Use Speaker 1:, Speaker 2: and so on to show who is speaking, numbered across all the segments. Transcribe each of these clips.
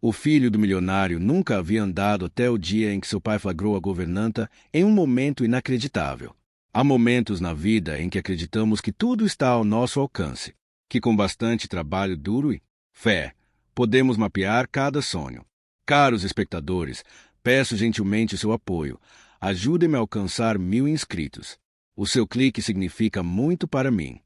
Speaker 1: O filho do milionário nunca havia andado até o dia em que seu pai flagrou a governanta em um momento inacreditável. Há momentos na vida em que acreditamos que tudo está ao nosso alcance, que com bastante trabalho duro e fé, podemos mapear cada sonho. Caros espectadores, peço gentilmente o seu apoio. Ajudem-me a alcançar 1000 inscritos. O seu clique significa muito para mim.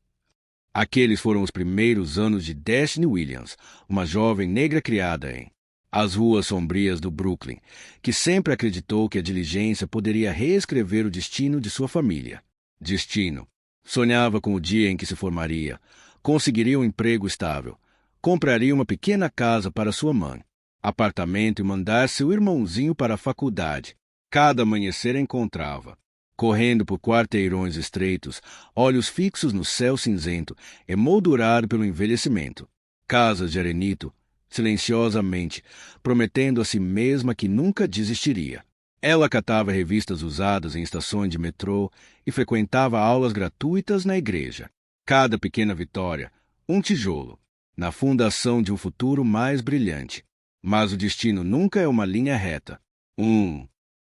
Speaker 1: Aqueles foram os primeiros anos de Destiny Williams, uma jovem negra criada em as ruas sombrias do Brooklyn, que sempre acreditou que a diligência poderia reescrever o destino de sua família. Destino. Sonhava com o dia em que se formaria, conseguiria um emprego estável, compraria uma pequena casa para sua mãe, apartamento e mandar seu irmãozinho para a faculdade. Cada amanhecer a encontrava, correndo por quarteirões estreitos, olhos fixos no céu cinzento, emoldurado pelo envelhecimento. Casas de arenito, silenciosamente, prometendo a si mesma que nunca desistiria. Ela catava revistas usadas em estações de metrô e frequentava aulas gratuitas na igreja. Cada pequena vitória, um tijolo, na fundação de um futuro mais brilhante. Mas o destino nunca é uma linha reta.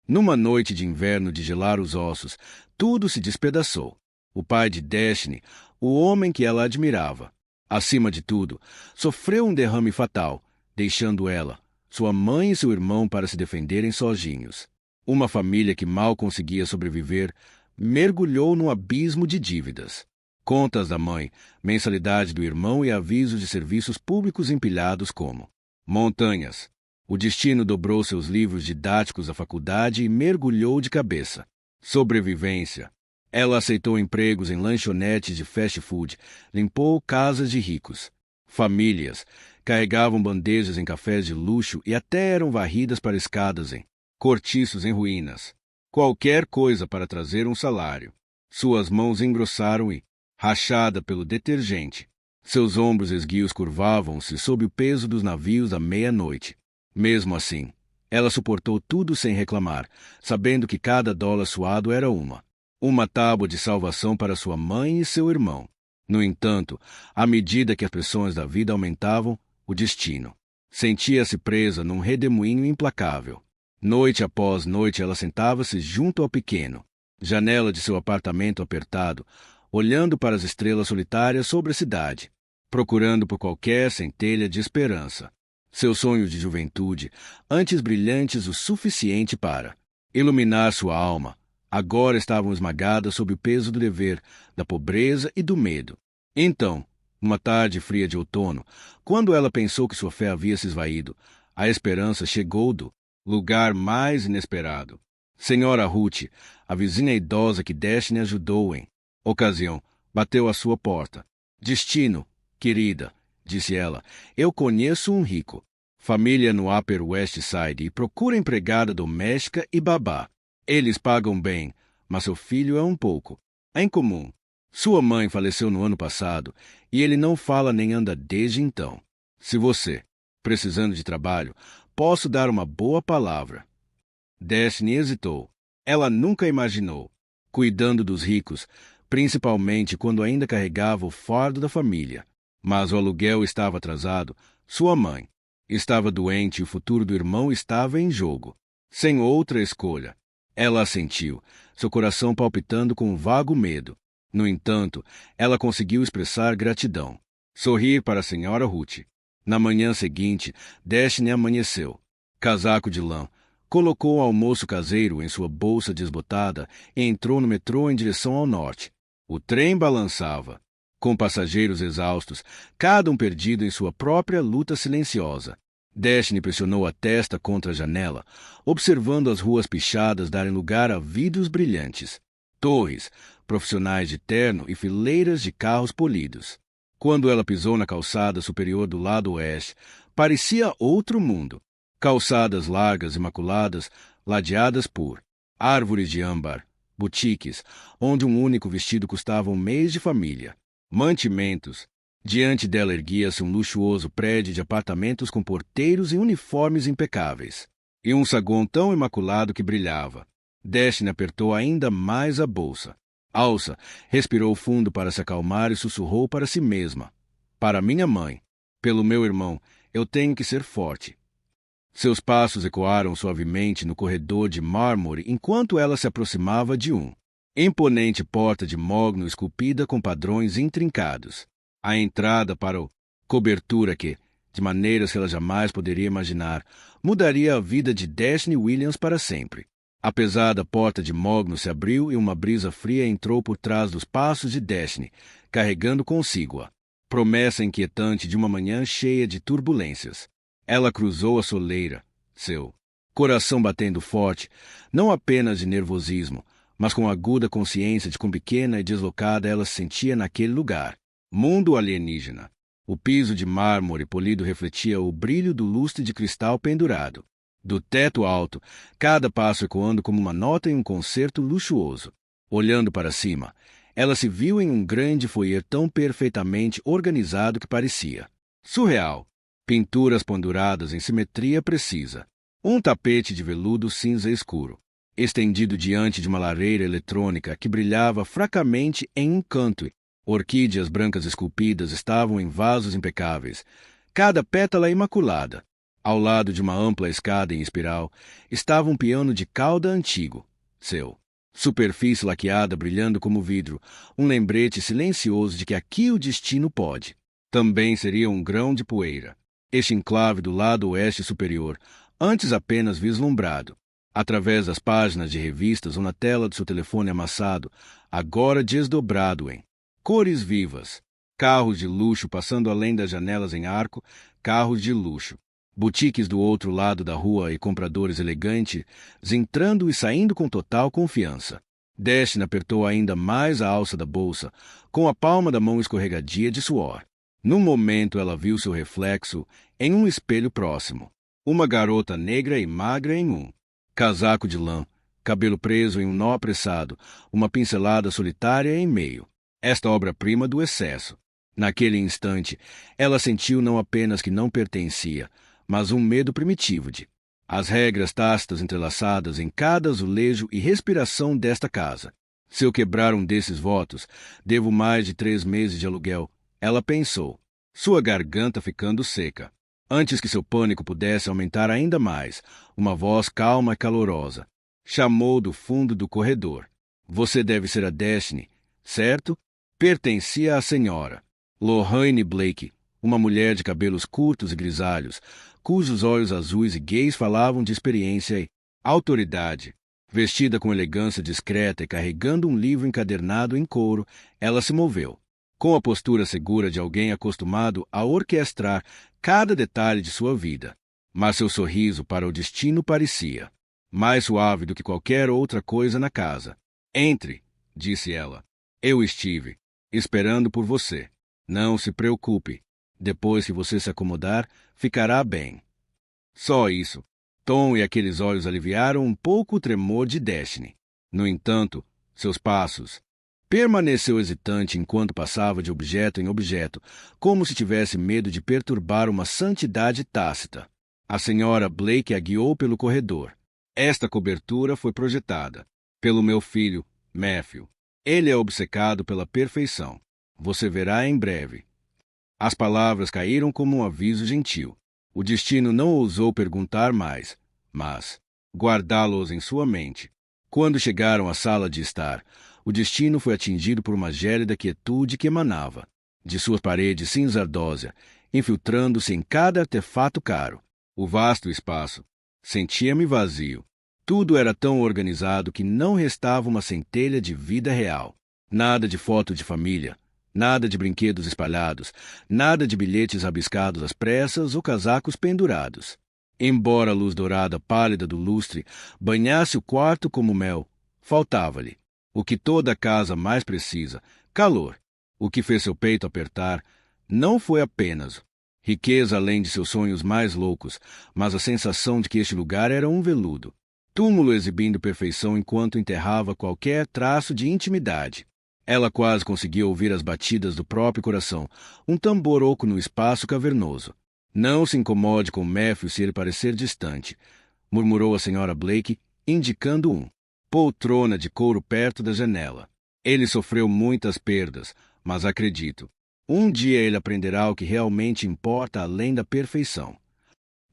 Speaker 1: Numa noite de inverno de gelar os ossos, tudo se despedaçou. O pai de Destiny, o homem que ela admirava, acima de tudo, sofreu um derrame fatal, deixando ela, sua mãe e seu irmão para se defenderem sozinhos. Uma família que mal conseguia sobreviver mergulhou num abismo de dívidas. Contas da mãe, mensalidade do irmão e avisos de serviços públicos empilhados como montanhas. O destino dobrou seus livros didáticos à faculdade e mergulhou de cabeça. Sobrevivência. Ela aceitou empregos em lanchonetes de fast food, limpou casas de ricos. Famílias carregavam bandejas em cafés de luxo e até eram varridas para escadas em cortiços em ruínas. Qualquer coisa para trazer um salário. Suas mãos engrossaram e, rachada pelo detergente, seus ombros esguios curvavam-se sob o peso dos navios da meia-noite. Mesmo assim, ela suportou tudo sem reclamar, sabendo que cada dólar suado era uma tábua de salvação para sua mãe e seu irmão. No entanto, à medida que as pressões da vida aumentavam, o destino sentia-se presa num redemoinho implacável. Noite após noite ela sentava-se junto ao pequeno janela de seu apartamento apertado, olhando para as estrelas solitárias sobre a cidade, procurando por qualquer centelha de esperança. Seus sonhos de juventude, antes brilhantes o suficiente para iluminar sua alma, agora estavam esmagadas sob o peso do dever, da pobreza e do medo. Então, numa tarde fria de outono, quando ela pensou que sua fé havia se esvaído, a esperança chegou do lugar mais inesperado. Senhora Ruth, a vizinha idosa que Destiny ajudou em ocasião, bateu à sua porta. Destino, querida, disse ela, eu conheço um rico. Família no Upper West Side e procura empregada doméstica e babá. Eles pagam bem, mas seu filho é um pouco. É incomum. Sua mãe faleceu no ano passado e ele não fala nem anda desde então. Se você, precisando de trabalho, posso dar uma boa palavra. Destiny hesitou. Ela nunca imaginou, cuidando dos ricos, principalmente quando ainda carregava o fardo da família. Mas o aluguel estava atrasado, sua mãe estava doente e o futuro do irmão estava em jogo. Sem outra escolha, ela assentiu, seu coração palpitando com um vago medo. No entanto, ela conseguiu expressar gratidão. Sorrir para a senhora Ruth. Na manhã seguinte, Destiny amanheceu. Casaco de lã. Colocou o almoço caseiro em sua bolsa desbotada e entrou no metrô em direção ao norte. O trem balançava, com passageiros exaustos, cada um perdido em sua própria luta silenciosa. Destiny pressionou a testa contra a janela, observando as ruas pichadas darem lugar a vidros brilhantes, torres, profissionais de terno e fileiras de carros polidos. Quando ela pisou na calçada superior do lado oeste, parecia outro mundo. Calçadas largas, imaculadas, ladeadas por árvores de âmbar, boutiques, onde um único vestido custava um mês de família. Mantimentos. Diante dela erguia-se um luxuoso prédio de apartamentos com porteiros e uniformes impecáveis. E um saguão tão imaculado que brilhava. Destiny apertou ainda mais a bolsa. Alça respirou fundo para se acalmar e sussurrou para si mesma. Para minha mãe, pelo meu irmão, eu tenho que ser forte. Seus passos ecoaram suavemente no corredor de mármore enquanto ela se aproximava de uma imponente porta de mogno esculpida com padrões intrincados. A entrada para o cobertura que, de maneiras que ela jamais poderia imaginar, mudaria a vida de Destiny Williams para sempre. A pesada porta de mogno se abriu e uma brisa fria entrou por trás dos passos de Destiny, carregando consigo a promessa inquietante de uma manhã cheia de turbulências. Ela cruzou a soleira, seu coração batendo forte, não apenas de nervosismo, mas com a aguda consciência de quão pequena e deslocada ela se sentia naquele lugar. Mundo alienígena. O piso de mármore polido refletia o brilho do lustre de cristal pendurado. Do teto alto, cada passo ecoando como uma nota em um concerto luxuoso. Olhando para cima, ela se viu em um grande foyer tão perfeitamente organizado que parecia surreal. Pinturas penduradas em simetria precisa. Um tapete de veludo cinza escuro, estendido diante de uma lareira eletrônica que brilhava fracamente em um canto. Orquídeas brancas esculpidas estavam em vasos impecáveis, cada pétala imaculada. Ao lado de uma ampla escada em espiral, estava um piano de cauda antigo, seu superfície laqueada brilhando como vidro, um lembrete silencioso de que aqui o destino pode. Também seria um grão de poeira. Este enclave do lado oeste superior, antes apenas vislumbrado, através das páginas de revistas ou na tela do seu telefone amassado, agora desdobrado em cores vivas, carros de luxo passando além das janelas em arco, carros de luxo, boutiques do outro lado da rua e compradores elegantes entrando e saindo com total confiança. Destiny apertou ainda mais a alça da bolsa, com a palma da mão escorregadia de suor. Num momento ela viu seu reflexo em um espelho próximo. Uma garota negra e magra em um casaco de lã, cabelo preso em um nó apressado, uma pincelada solitária em meio. Esta obra-prima do excesso. Naquele instante, ela sentiu não apenas que não pertencia, mas um medo primitivo de as regras tácitas entrelaçadas em cada azulejo e respiração desta casa. Se eu quebrar um desses votos, devo mais de 3 meses de aluguel, ela pensou, sua garganta ficando seca. Antes que seu pânico pudesse aumentar ainda mais, uma voz calma e calorosa chamou do fundo do corredor. Você deve ser a Destiny, certo? Pertencia à senhora Lorraine Blake, uma mulher de cabelos curtos e grisalhos, cujos olhos azuis e gays falavam de experiência e autoridade. Vestida com elegância discreta e carregando um livro encadernado em couro, ela se moveu, com a postura segura de alguém acostumado a orquestrar cada detalhe de sua vida. Mas seu sorriso para o destino parecia mais suave do que qualquer outra coisa na casa. Entre, disse ela. Eu estive esperando por você. Não se preocupe. Depois que você se acomodar, ficará bem. Só isso. Tom e aqueles olhos aliviaram um pouco o tremor de Destiny. No entanto, seus passos permaneceu hesitante enquanto passava de objeto em objeto, como se tivesse medo de perturbar uma santidade tácita. A senhora Blake a guiou pelo corredor. Esta cobertura foi projetada pelo meu filho, Matthew. Ele é obcecado pela perfeição. Você verá em breve. As palavras caíram como um aviso gentil. O destino não ousou perguntar mais, mas guardá-los em sua mente. Quando chegaram à sala de estar, o destino foi atingido por uma gélida quietude que emanava de suas paredes cinza-ardósia, infiltrando-se em cada artefato caro. O vasto espaço sentia-me vazio. Tudo era tão organizado que não restava uma centelha de vida real. Nada de foto de família, nada de brinquedos espalhados, nada de bilhetes rabiscados às pressas ou casacos pendurados. Embora a luz dourada pálida do lustre banhasse o quarto como mel, faltava-lhe o que toda casa mais precisa: calor. O que fez seu peito apertar não foi apenas riqueza além de seus sonhos mais loucos, mas a sensação de que este lugar era um veludo, túmulo exibindo perfeição enquanto enterrava qualquer traço de intimidade. Ela quase conseguia ouvir as batidas do próprio coração, um tambor oco no espaço cavernoso. Não se incomode com Matthew se ele parecer distante, murmurou a senhora Blake, indicando poltrona de couro perto da janela. Ele sofreu muitas perdas, mas acredito, um dia ele aprenderá o que realmente importa além da perfeição.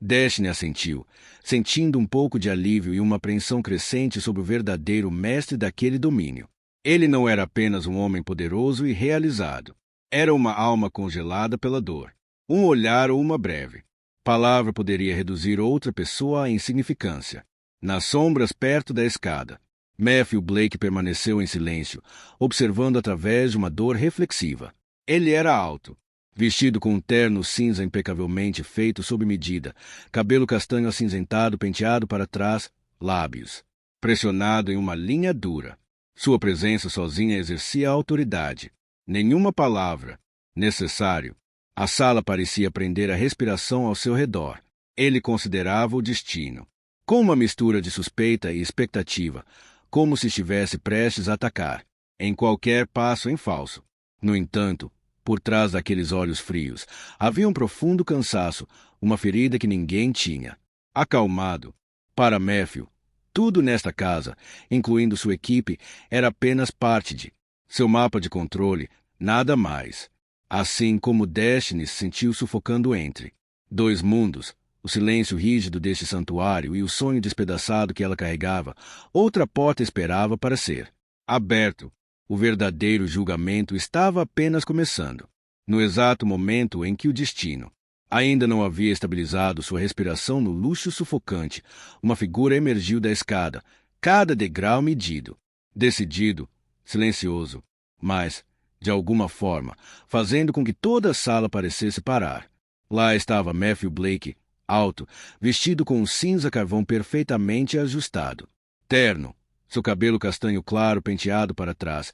Speaker 1: Destiny assentiu, sentindo um pouco de alívio e uma apreensão crescente sobre o verdadeiro mestre daquele domínio. Ele não era apenas um homem poderoso e realizado. Era uma alma congelada pela dor. Um olhar ou uma breve palavra poderia reduzir outra pessoa à insignificância. Nas sombras perto da escada, Matthew Blake permaneceu em silêncio, observando através de uma dor reflexiva. Ele era alto, vestido com um terno cinza impecavelmente feito sob medida, cabelo castanho acinzentado penteado para trás, lábios pressionado em uma linha dura. Sua presença sozinha exercia autoridade. Nenhuma palavra necessário. A sala parecia prender a respiração ao seu redor. Ele considerava o destino com uma mistura de suspeita e expectativa, como se estivesse prestes a atacar, em qualquer passo em falso. No entanto, por trás daqueles olhos frios, havia um profundo cansaço, uma ferida que ninguém tinha. Acalmado. Para Matthew, tudo nesta casa, incluindo sua equipe, era apenas parte de seu mapa de controle, nada mais. Assim como Destiny se sentiu sufocando entre dois mundos, o silêncio rígido deste santuário e o sonho despedaçado que ela carregava, outra porta esperava para ser aberto. O verdadeiro julgamento estava apenas começando. No exato momento em que o destino ainda não havia estabilizado sua respiração no luxo sufocante, uma figura emergiu da escada, cada degrau medido, decidido, silencioso, mas, de alguma forma, fazendo com que toda a sala parecesse parar. Lá estava Matthew Blake, alto, vestido com um cinza carvão perfeitamente ajustado. Terno, seu cabelo castanho claro penteado para trás,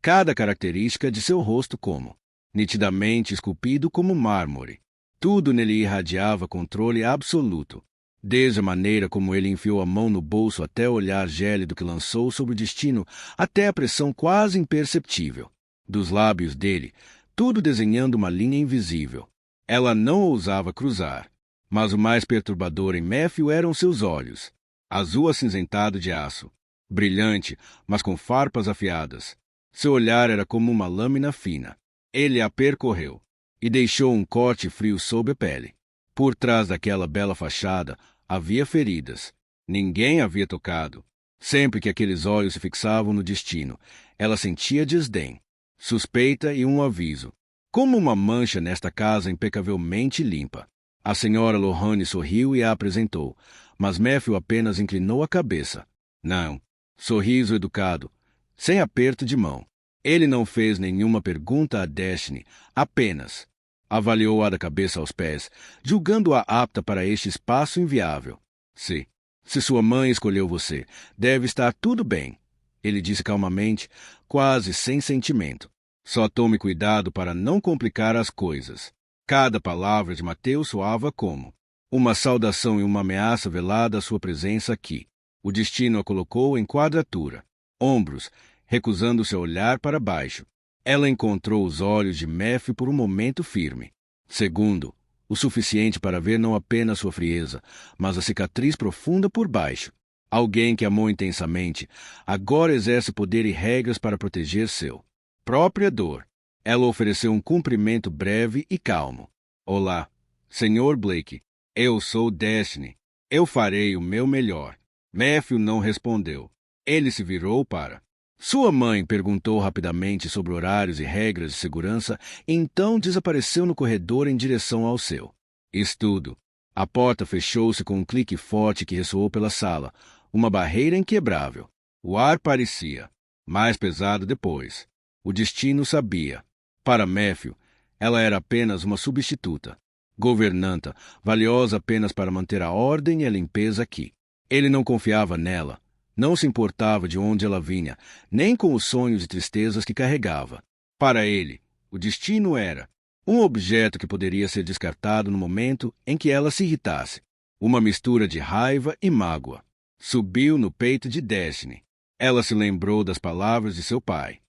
Speaker 1: cada característica de seu rosto como nitidamente esculpido como mármore. Tudo nele irradiava controle absoluto, desde a maneira como ele enfiou a mão no bolso até o olhar gélido que lançou sobre o destino, até a pressão quase imperceptível dos lábios dele, tudo desenhando uma linha invisível. Ela não ousava cruzar, mas o mais perturbador em Matthew eram seus olhos, azul acinzentado de aço, brilhante, mas com farpas afiadas. Seu olhar era como uma lâmina fina. Ele a percorreu e deixou um corte frio sob a pele. Por trás daquela bela fachada havia feridas. Ninguém havia tocado. Sempre que aqueles olhos se fixavam no destino, ela sentia desdém, suspeita e um aviso. Como uma mancha nesta casa impecavelmente limpa. A senhora Lohane sorriu e a apresentou, mas Matthew apenas inclinou a cabeça. Não. Sorriso educado, sem aperto de mão. Ele não fez nenhuma pergunta a Destiny, apenas avaliou-a da cabeça aos pés, julgando-a apta para este espaço inviável. Se sua mãe escolheu você, deve estar tudo bem, ele disse calmamente, quase sem sentimento. Só tome cuidado para não complicar as coisas. Cada palavra de Mateus soava como uma saudação e uma ameaça velada à sua presença aqui. O destino a colocou em quadratura, ombros, recusando-se a olhar para baixo. Ela encontrou os olhos de Matthew por um momento firme. Segundo, o suficiente para ver não apenas sua frieza, mas a cicatriz profunda por baixo. Alguém que amou intensamente, agora exerce poder e regras para proteger seu própria dor. Ela ofereceu um cumprimento breve e calmo. Olá, Sr. Blake. Eu sou Destiny. Eu farei o meu melhor. Matthew não respondeu. Ele se virou para sua mãe, perguntou rapidamente sobre horários e regras de segurança, e então desapareceu no corredor em direção ao seu estudo. A porta fechou-se com um clique forte que ressoou pela sala, uma barreira inquebrável. O ar parecia mais pesado depois. O destino sabia. Para Matthew, ela era apenas uma substituta, governanta, valiosa apenas para manter a ordem e a limpeza aqui. Ele não confiava nela. Não se importava de onde ela vinha, nem com os sonhos e tristezas que carregava. Para ele, o destino era um objeto que poderia ser descartado no momento em que ela se irritasse. Uma mistura de raiva e mágoa subiu no peito de Destiny. Ela se lembrou das palavras de seu pai.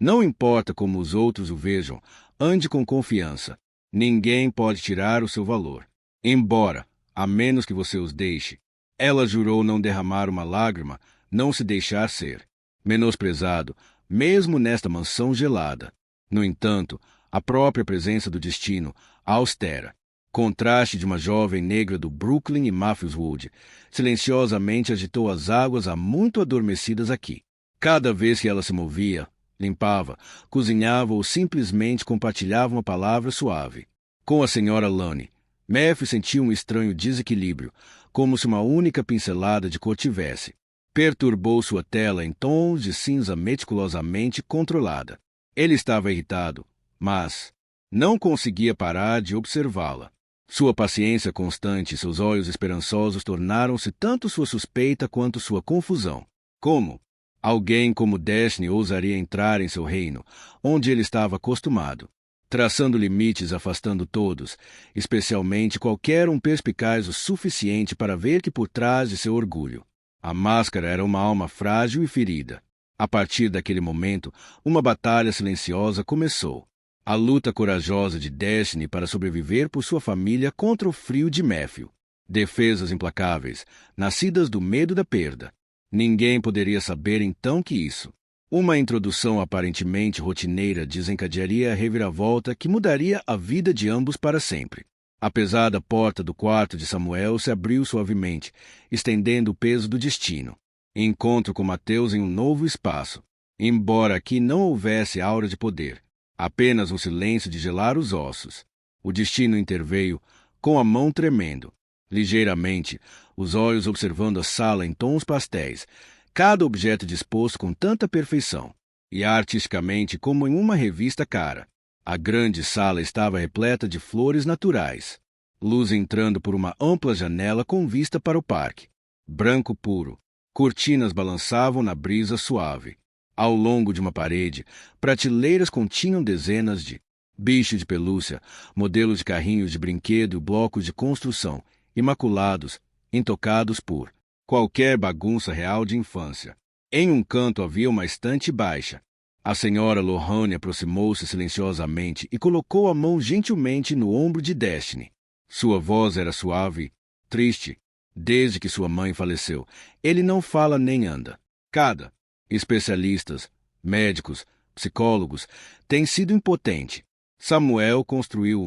Speaker 1: Não importa como os outros o vejam, ande com confiança. Ninguém pode tirar o seu valor. Embora, a menos que você os deixe. Ela jurou não derramar uma lágrima, não se deixar ser menosprezado, mesmo nesta mansão gelada. No entanto, a própria presença do destino, austera, Contraste de uma jovem negra do Brooklyn e Matthewswood, silenciosamente agitou as águas há muito adormecidas aqui. Cada vez que ela se movia, limpava, cozinhava ou simplesmente compartilhava uma palavra suave. Com a senhora Lonnie, Matthew sentiu um estranho desequilíbrio, como se uma única pincelada de cor tivesse. Perturbou sua tela em tons de cinza meticulosamente controlada. Ele estava irritado, mas não conseguia parar de observá-la. Sua paciência constante e seus olhos esperançosos tornaram-se tanto sua suspeita quanto sua confusão. Como alguém como Destiny ousaria entrar em seu reino, onde ele estava acostumado, traçando limites, afastando todos, especialmente qualquer um perspicaz o suficiente para ver que por trás de seu orgulho, a máscara era uma alma frágil e ferida. A partir daquele momento, uma batalha silenciosa começou. A luta corajosa de Destiny para sobreviver por sua família contra o frio de Matthew. Defesas implacáveis, nascidas do medo da perda. Ninguém poderia saber então que isso. Uma introdução aparentemente rotineira desencadearia a reviravolta que mudaria a vida de ambos para sempre. A pesada porta do quarto de Samuel se abriu suavemente, estendendo o peso do destino. Encontro com Mateus em um novo espaço. Embora aqui não houvesse aura de poder, apenas um silêncio de gelar os ossos. O destino interveio, com a mão tremendo. Ligeiramente, os olhos observando a sala em tons pastéis, cada objeto disposto com tanta perfeição, e artisticamente como em uma revista cara. A grande sala estava repleta de flores naturais. Luz entrando por uma ampla janela com vista para o parque. Branco puro. Cortinas balançavam na brisa suave. Ao longo de uma parede, prateleiras continham dezenas de bichos de pelúcia, modelos de carrinhos de brinquedo e blocos de construção, imaculados, intocados por qualquer bagunça real de infância. Em um canto havia uma estante baixa. A senhora Lohane aproximou-se silenciosamente e colocou a mão gentilmente no ombro de Destiny. Sua voz era suave, triste. Desde que sua mãe faleceu, ele não fala nem anda. Especialistas, médicos, psicólogos, têm sido impotente. Samuel construiu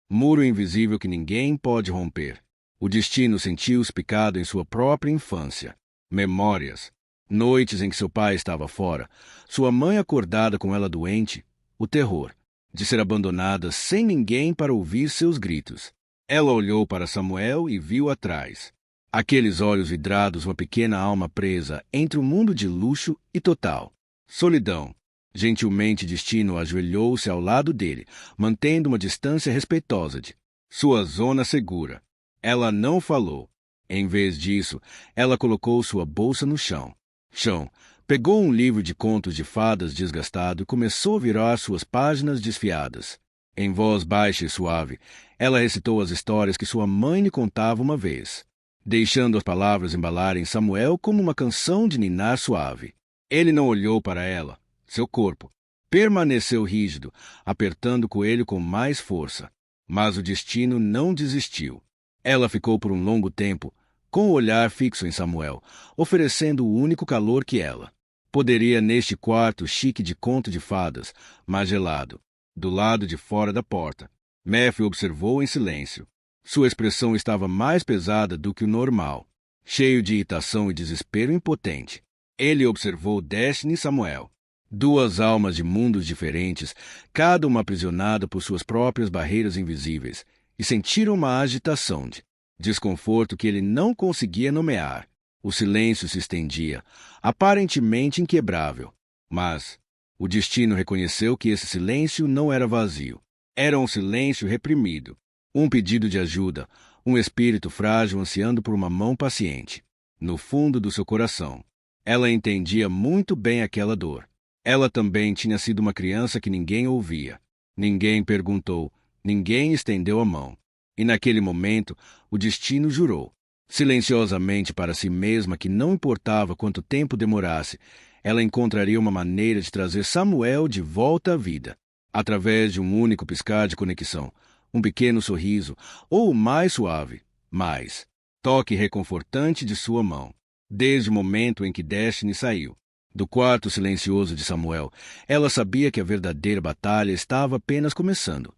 Speaker 1: muro invisível que ninguém pode romper. O destino sentiu-se picado em sua própria infância. Memórias. Noites em que seu pai estava fora, sua mãe acordada com ela doente, o terror de ser abandonada sem ninguém para ouvir seus gritos. Ela olhou para Samuel e viu atrás. Aqueles olhos vidrados, uma pequena alma presa entre um mundo de luxo e total solidão. Gentilmente Destino ajoelhou-se ao lado dele, mantendo uma distância respeitosa de sua zona segura. Ela não falou. Em vez disso, ela colocou sua bolsa no chão. Pegou um livro de contos de fadas desgastado e começou a virar suas páginas desfiadas. Em voz baixa e suave, ela recitou as histórias que sua mãe lhe contava uma vez, deixando as palavras embalarem Samuel como uma canção de ninar suave. Ele não olhou para ela. Seu corpo permaneceu rígido, apertando o coelho com mais força. Mas o destino não desistiu. Ela ficou por um longo tempo, com o olhar fixo em Samuel, oferecendo o único calor que ela poderia neste quarto chique de conto de fadas, mas gelado, do lado de fora da porta. Matthew observou em silêncio. Sua expressão estava mais pesada do que o normal, cheio de irritação e desespero impotente. Ele observou Destiny e Samuel. Duas almas de mundos diferentes, cada uma aprisionada por suas próprias barreiras invisíveis, e sentiram uma agitação de desconforto que ele não conseguia nomear. O silêncio se estendia, aparentemente inquebrável. Mas o destino reconheceu que esse silêncio não era vazio. Era um silêncio reprimido. Um pedido de ajuda, um espírito frágil ansiando por uma mão paciente. No fundo do seu coração, ela entendia muito bem aquela dor. Ela também tinha sido uma criança que ninguém ouvia. Ninguém perguntou, ninguém estendeu a mão. E naquele momento, o destino jurou, silenciosamente para si mesma, que não importava quanto tempo demorasse, ela encontraria uma maneira de trazer Samuel de volta à vida, através de um único piscar de conexão, um pequeno sorriso, ou o mais suave, mais toque reconfortante de sua mão. Desde o momento em que Destiny saiu do quarto silencioso de Samuel, ela sabia que a verdadeira batalha estava apenas começando,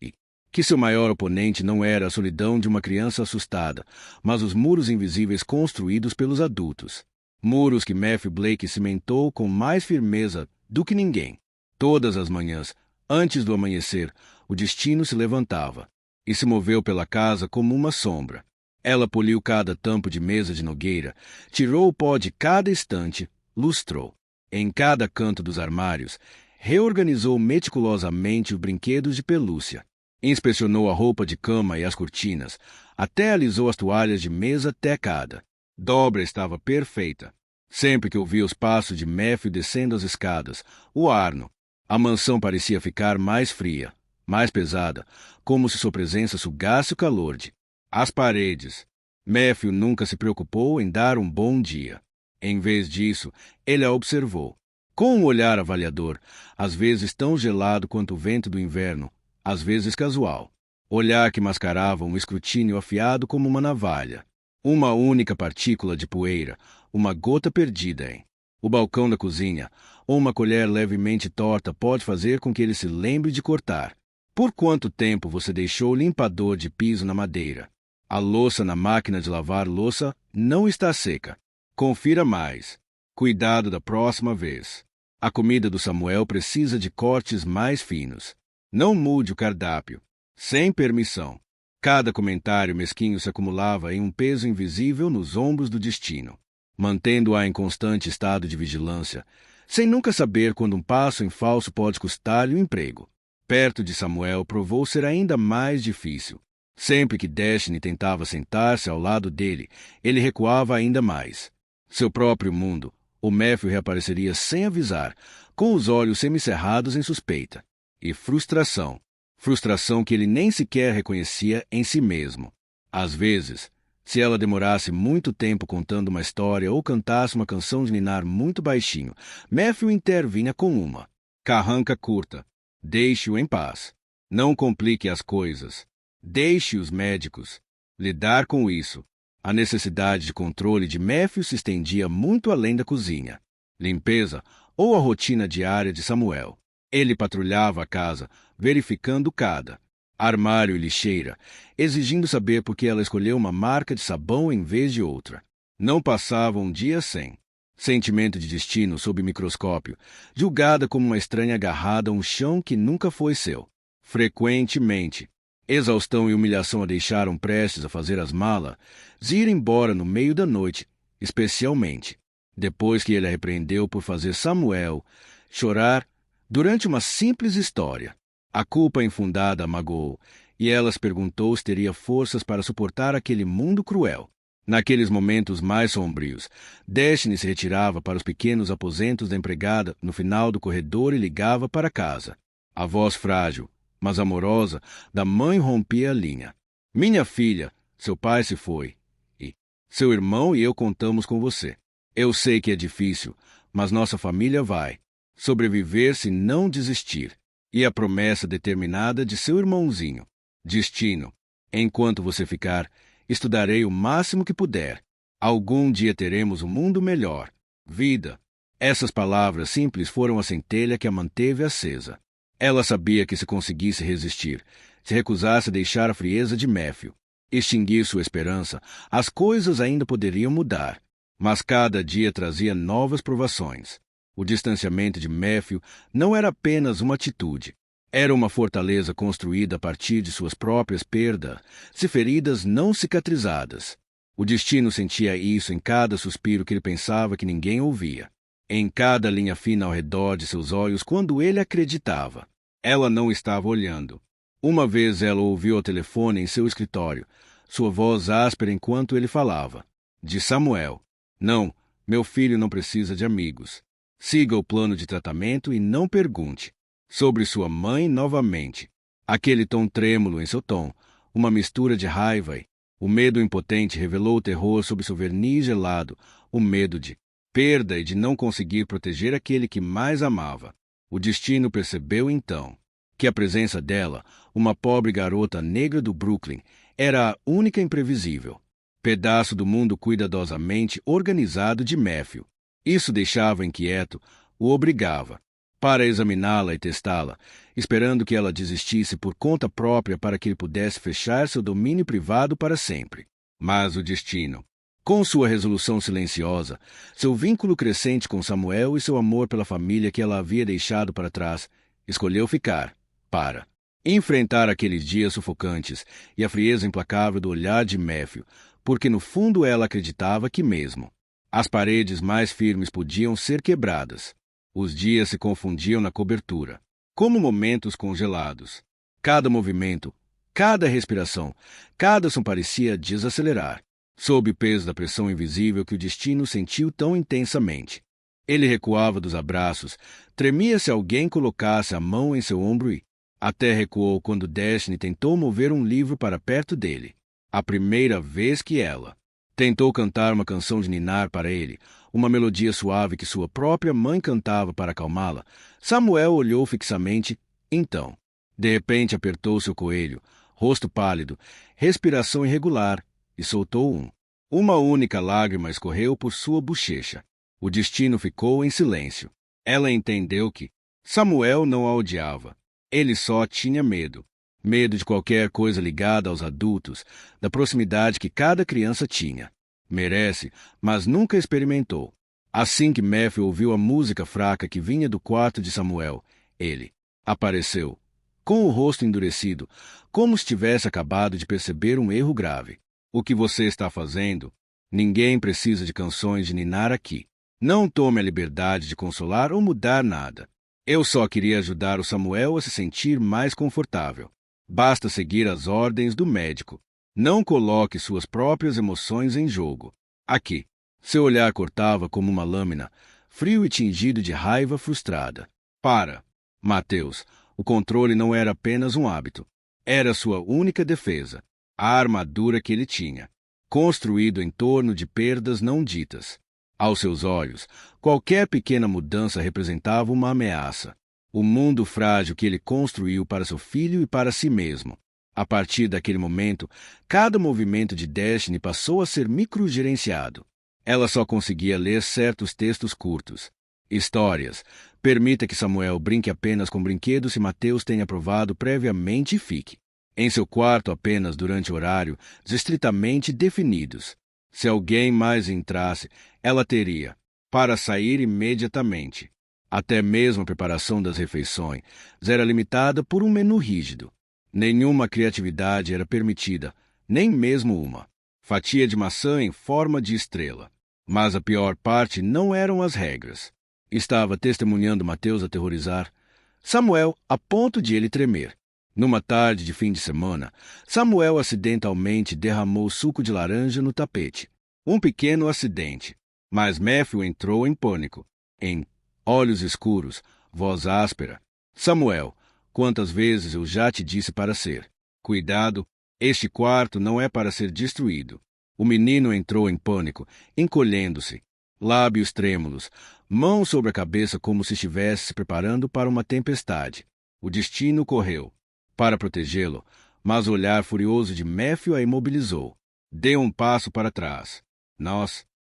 Speaker 1: e Que seu maior oponente não era a solidão de uma criança assustada, mas os muros invisíveis construídos pelos adultos. Muros que Matthew Blake cimentou com mais firmeza do que ninguém. Todas as manhãs, antes do amanhecer, o destino se levantava e se moveu pela casa como uma sombra. Ela poliu cada tampo de mesa de nogueira, tirou o pó de cada estante, lustrou. Em cada canto dos armários, reorganizou meticulosamente os brinquedos de pelúcia. Inspecionou a roupa de cama e as cortinas, até alisou as toalhas de mesa tecada. Dobra estava perfeita. Sempre que ouvia os passos de Matthew descendo as escadas, o Arno, a mansão parecia ficar mais fria, mais pesada, como se sua presença sugasse o calor de as paredes. Matthew nunca se preocupou em dar um bom dia. Em vez disso, ele a observou. Com um olhar avaliador, às vezes tão gelado quanto o vento do inverno, às vezes casual. Olhar que mascarava um escrutínio afiado como uma navalha. Uma única partícula de poeira, uma gota perdida em o balcão da cozinha, ou uma colher levemente torta pode fazer com que ele se lembre de cortar. Por quanto tempo você deixou o limpador de piso na madeira? A louça na máquina de lavar louça não está seca. Confira mais. Cuidado da próxima vez. A comida do Samuel precisa de cortes mais finos. Não mude o cardápio. Sem permissão. Cada comentário mesquinho se acumulava em um peso invisível nos ombros do destino, mantendo-a em constante estado de vigilância, sem nunca saber quando um passo em falso pode custar-lhe o emprego. Perto de Samuel provou ser ainda mais difícil. Sempre que Destiny tentava sentar-se ao lado dele, ele recuava ainda mais. Seu próprio mundo, o Matthew reapareceria sem avisar, com os olhos semicerrados em suspeita. E frustração. Frustração que ele nem sequer reconhecia em si mesmo. Às vezes, se ela demorasse muito tempo contando uma história ou cantasse uma canção de ninar muito baixinho, Matthew intervinha com uma carranca curta. Deixe-o em paz. Não complique as coisas. Deixe os médicos lidar com isso. A necessidade de controle de Matthew se estendia muito além da cozinha, limpeza ou a rotina diária de Samuel. Ele patrulhava a casa, verificando cada armário e lixeira, exigindo saber por que ela escolheu uma marca de sabão em vez de outra. Não passava um dia sem sentimento de destino sob microscópio, julgada como uma estranha agarrada a um chão que nunca foi seu. Frequentemente, exaustão e humilhação a deixaram prestes a fazer as malas e ir embora no meio da noite, especialmente depois que ele a repreendeu por fazer Samuel chorar durante uma simples história. A culpa infundada a magoou, e ela se perguntou se teria forças para suportar aquele mundo cruel. Naqueles momentos mais sombrios, Destiny se retirava para os pequenos aposentos da empregada no final do corredor e ligava para casa. A voz frágil, mas amorosa, da mãe rompia a linha. Minha filha, seu pai se foi, e seu irmão e eu contamos com você. Eu sei que é difícil, mas nossa família vai sobreviver se não desistir. E a promessa determinada de seu irmãozinho. Destino. Enquanto você ficar, estudarei o máximo que puder. Algum dia teremos um mundo melhor. Vida. Essas palavras simples foram a centelha que a manteve acesa. Ela sabia que se conseguisse resistir, se recusasse a deixar a frieza de Matthew, extinguir sua esperança, as coisas ainda poderiam mudar. Mas cada dia trazia novas provações. O distanciamento de Matthew não era apenas uma atitude. Era uma fortaleza construída a partir de suas próprias perdas e feridas não cicatrizadas. O destino sentia isso em cada suspiro que ele pensava que ninguém ouvia. Em cada linha fina ao redor de seus olhos quando ele acreditava. Ela não estava olhando. Uma vez ela ouviu ao telefone em seu escritório, sua voz áspera enquanto ele falava. De Samuel. Não, meu filho não precisa de amigos. Siga o plano de tratamento e não pergunte. Sobre sua mãe novamente. Aquele tom trêmulo em seu tom, uma mistura de raiva e o medo impotente revelou o terror sob seu verniz gelado, o medo de perda e de não conseguir proteger aquele que mais amava. O destino percebeu então que a presença dela, uma pobre garota negra do Brooklyn, era a única imprevisível pedaço do mundo cuidadosamente organizado de Matthew. Isso deixava inquieto, o obrigava. para examiná-la e testá-la, esperando que ela desistisse por conta própria para que ele pudesse fechar seu domínio privado para sempre. Mas o destino, com sua resolução silenciosa, seu vínculo crescente com Samuel e seu amor pela família que ela havia deixado para trás, escolheu ficar, para enfrentar aqueles dias sufocantes e a frieza implacável do olhar de Matthew, porque no fundo ela acreditava que mesmo as paredes mais firmes podiam ser quebradas. Os dias se confundiam na cobertura, como momentos congelados. Cada movimento, cada respiração, cada som parecia desacelerar, sob o peso da pressão invisível que o destino sentiu tão intensamente. Ele recuava dos abraços, tremia se alguém colocasse a mão em seu ombro e até recuou quando Destiny tentou mover um livro para perto dele. A primeira vez que ela tentou cantar uma canção de ninar para ele, uma melodia suave que sua própria mãe cantava para acalmá-la, Samuel olhou fixamente. Então, de repente apertou seu coelho, rosto pálido, respiração irregular, e soltou uma única lágrima escorreu por sua bochecha. O destino ficou em silêncio. Ela entendeu que Samuel não a odiava. Ele só tinha medo. Medo de qualquer coisa ligada aos adultos, da proximidade que cada criança tinha. Merece, mas nunca experimentou. Assim que Matthew ouviu a música fraca que vinha do quarto de Samuel, ele apareceu, com o rosto endurecido, como se tivesse acabado de perceber um erro grave. O que você está fazendo? Ninguém precisa de canções de ninar aqui. Não tome a liberdade de consolar ou mudar nada. Eu só queria ajudar o Samuel a se sentir mais confortável. Basta seguir as ordens do médico. Não coloque suas próprias emoções em jogo. Aqui. Seu olhar cortava como uma lâmina, frio e tingido de raiva frustrada. Para, Mateus, o controle não era apenas um hábito. Era sua única defesa, a armadura que ele tinha, construído em torno de perdas não ditas. Aos seus olhos, qualquer pequena mudança representava uma ameaça. O mundo frágil que ele construiu para seu filho e para si mesmo. A partir daquele momento, cada movimento de Destiny passou a ser microgerenciado. Ela só conseguia ler certos textos curtos. Histórias. Permita que Samuel brinque apenas com brinquedos se Mateus tenha aprovado previamente e fique em seu quarto apenas durante horário estritamente definidos. Se alguém mais entrasse, ela teria para sair imediatamente. Até mesmo a preparação das refeições era limitada por um menu rígido. Nenhuma criatividade era permitida, nem mesmo uma fatia de maçã em forma de estrela. Mas a pior parte não eram as regras. Estava testemunhando Mateus aterrorizar Samuel a ponto de ele tremer. Numa tarde de fim de semana, Samuel acidentalmente derramou suco de laranja no tapete. Um pequeno acidente. Mas Matthew entrou em pânico. Em olhos escuros, voz áspera. Samuel, quantas vezes eu já te disse para ser. Cuidado, este quarto não é para ser destruído. O menino entrou em pânico, encolhendo-se, lábios trêmulos, mãos sobre a cabeça como se estivesse se preparando para uma tempestade. O destino correu para protegê-lo, mas o olhar furioso de Matthew a imobilizou. Deu um passo para trás.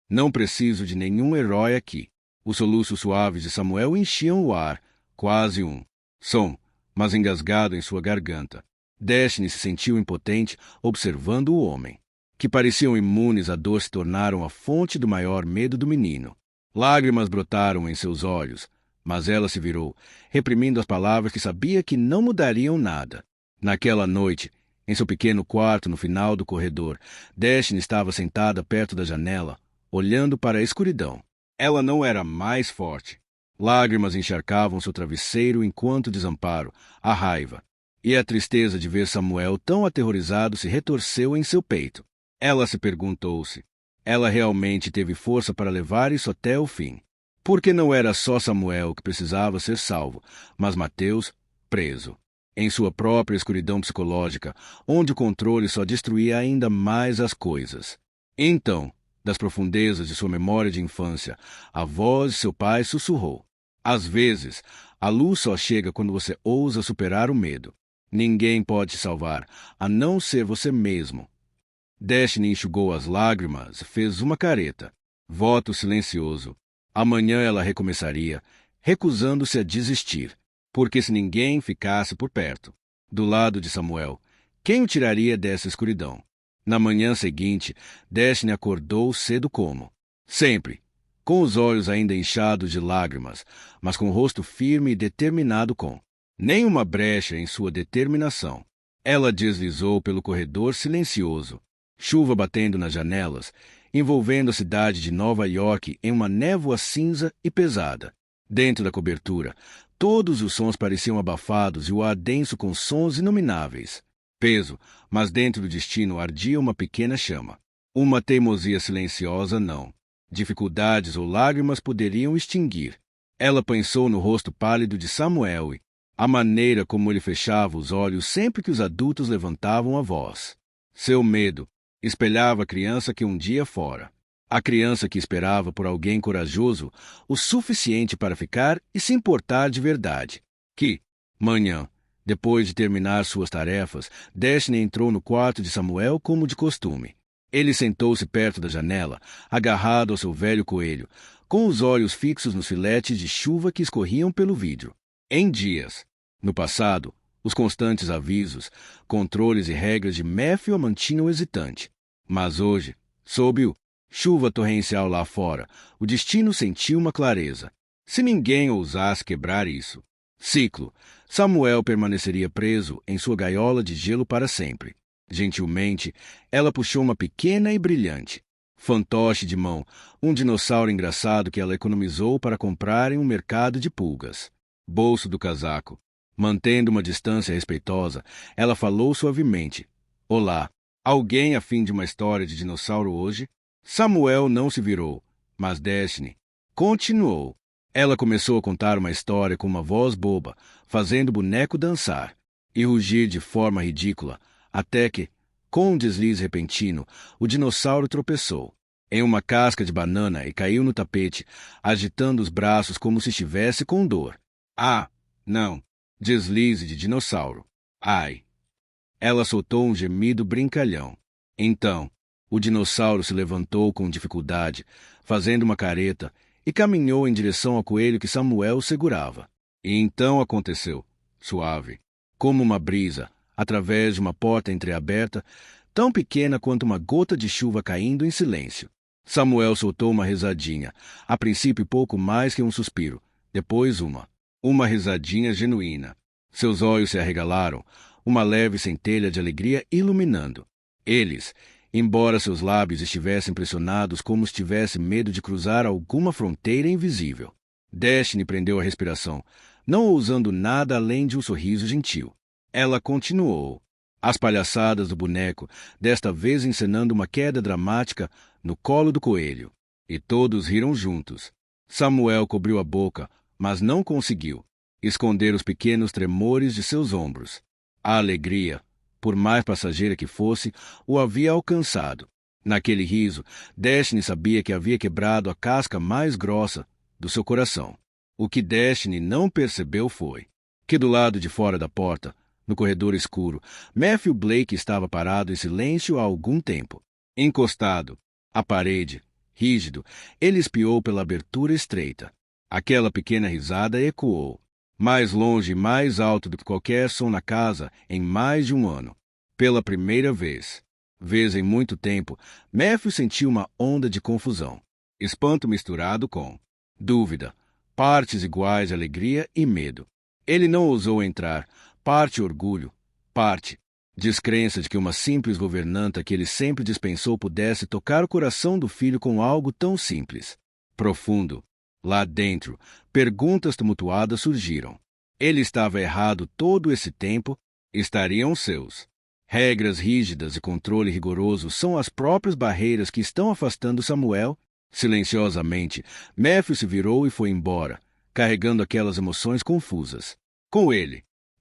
Speaker 1: Não preciso de nenhum herói aqui. Os soluços suaves de Samuel enchiam o ar, quase um som, mas engasgado em sua garganta. Destiny se sentiu impotente observando o homem. Que pareciam imunes à dor se tornaram a fonte do maior medo do menino. Lágrimas brotaram em seus olhos, mas ela se virou, reprimindo as palavras que sabia que não mudariam nada. Naquela noite, em seu pequeno quarto no final do corredor, Destiny estava sentada perto da janela, olhando para a escuridão. Ela não era mais forte. Lágrimas encharcavam seu travesseiro enquanto o desamparo, a raiva e a tristeza de ver Samuel tão aterrorizado se retorceu em seu peito. Ela se perguntou-se. Ela realmente teve força para levar isso até o fim. Porque não era só Samuel que precisava ser salvo, mas Mateus, preso. Em sua própria escuridão psicológica, onde o controle só destruía ainda mais as coisas. Então, das profundezas de sua memória de infância, a voz de seu pai sussurrou. Às vezes, a luz só chega quando você ousa superar o medo. Ninguém pode te salvar, a não ser você mesmo. Destiny enxugou as lágrimas, fez uma careta. Voto silencioso. Amanhã ela recomeçaria. recusando-se a desistir, porque se ninguém ficasse por perto, do lado de Samuel, quem o tiraria dessa escuridão? Na manhã seguinte, Destiny acordou cedo como sempre, com os olhos ainda inchados de lágrimas, mas com o rosto firme e determinado com nenhuma brecha em sua determinação. Ela deslizou pelo corredor silencioso, chuva batendo nas janelas, envolvendo a cidade de Nova York em uma névoa cinza e pesada. Dentro da cobertura, todos os sons pareciam abafados e o ar denso com sons inomináveis. Peso, mas dentro do destino ardia uma pequena chama. Uma teimosia silenciosa não. Dificuldades ou lágrimas poderiam extinguir. Ela pensou no rosto pálido de Samuel e a maneira como ele fechava os olhos sempre que os adultos levantavam a voz. Seu medo espelhava a criança que um dia fora. A criança que esperava por alguém corajoso o suficiente para ficar e se importar de verdade. Que, manhã, depois de terminar suas tarefas, Destiny entrou no quarto de Samuel como de costume. Ele sentou-se perto da janela, agarrado ao seu velho coelho, com os olhos fixos nos filetes de chuva que escorriam pelo vidro. Em dias, no passado, os constantes avisos, controles e regras de Matthew a mantinham hesitante. Mas hoje, sob o chuva torrencial lá fora, o destino sentiu uma clareza. Se ninguém ousasse quebrar isso ciclo, Samuel permaneceria preso em sua gaiola de gelo para sempre. Gentilmente, ela puxou uma pequena e brilhante fantoche de mão, um dinossauro engraçado que ela economizou para comprar em um mercado de pulgas. Bolso do casaco. Mantendo uma distância respeitosa, ela falou suavemente. Olá, alguém a fim de uma história de dinossauro hoje? Samuel não se virou, mas Destiny continuou. Ela começou a contar uma história com uma voz boba, fazendo o boneco dançar e rugir de forma ridícula, até que, com um deslize repentino, o dinossauro tropeçou em uma casca de banana e caiu no tapete, agitando os braços como se estivesse com dor. Ah, não! Deslize de dinossauro. Ai! Ela soltou um gemido brincalhão. Então, o dinossauro se levantou com dificuldade, fazendo uma careta, e caminhou em direção ao coelho que Samuel segurava. E então aconteceu, suave, como uma brisa, através de uma porta entreaberta, tão pequena quanto uma gota de chuva caindo em silêncio. Samuel soltou uma risadinha, a princípio pouco mais que um suspiro, depois uma risadinha genuína. Seus olhos se arregalaram, uma leve centelha de alegria iluminando. Eles, embora seus lábios estivessem pressionados como se tivesse medo de cruzar alguma fronteira invisível. Destiny prendeu a respiração, não ousando nada além de um sorriso gentil. Ela continuou. As palhaçadas do boneco, desta vez encenando uma queda dramática no colo do coelho. E todos riram juntos. Samuel cobriu a boca, mas não conseguiu esconder os pequenos tremores de seus ombros. A alegria, por mais passageira que fosse, o havia alcançado. Naquele riso, Destiny sabia que havia quebrado a casca mais grossa do seu coração. O que Destiny não percebeu foi que do lado de fora da porta, no corredor escuro, Matthew Blake estava parado em silêncio há algum tempo. Encostado à parede, rígido, ele espiou pela abertura estreita. Aquela pequena risada ecoou, mais longe e mais alto do que qualquer som na casa em mais de um ano. Pela primeira vez em muito tempo, Matthew sentiu uma onda de confusão. Espanto misturado com dúvida, partes iguais de alegria e medo. Ele não ousou entrar, parte orgulho, parte descrença de que uma simples governanta que ele sempre dispensou pudesse tocar o coração do filho com algo tão simples. Profundo, lá dentro, perguntas tumultuadas surgiram. Ele estava errado todo esse tempo? Estariam seus regras rígidas e controle rigoroso são as próprias barreiras que estão afastando Samuel? Silenciosamente, Matthew se virou e foi embora, carregando aquelas emoções confusas. Com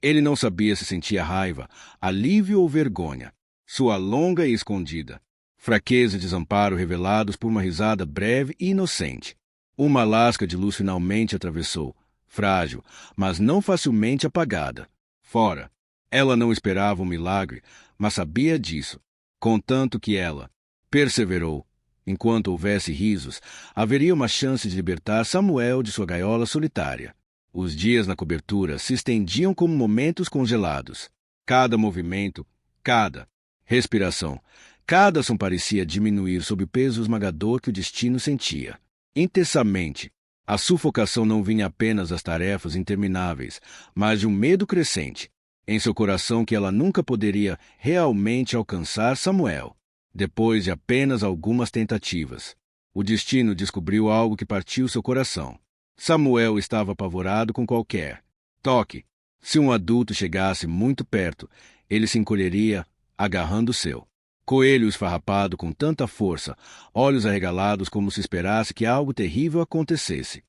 Speaker 1: ele não sabia se sentia raiva, alívio ou vergonha. Sua longa e escondida fraqueza e desamparo revelados por uma risada breve e inocente. Uma lasca de luz finalmente atravessou, frágil, mas não facilmente apagada. Fora. Ela não esperava um milagre, mas sabia disso. Contanto que ela perseverou, Enquanto houvesse risos, haveria uma chance de libertar Samuel de sua gaiola solitária. Os dias na cobertura se estendiam como momentos congelados. Cada movimento, cada respiração, cada som parecia diminuir sob o peso esmagador que o destino sentia. Intensamente, a sufocação não vinha apenas das tarefas intermináveis, mas de um medo crescente em seu coração que ela nunca poderia realmente alcançar Samuel. Depois de apenas algumas tentativas, o destino descobriu algo que partiu seu coração. Samuel estava apavorado com qualquer toque. Se um adulto chegasse muito perto, ele se encolheria, agarrando o seu coelho esfarrapado com tanta força, olhos arregalados como se esperasse que algo terrível acontecesse.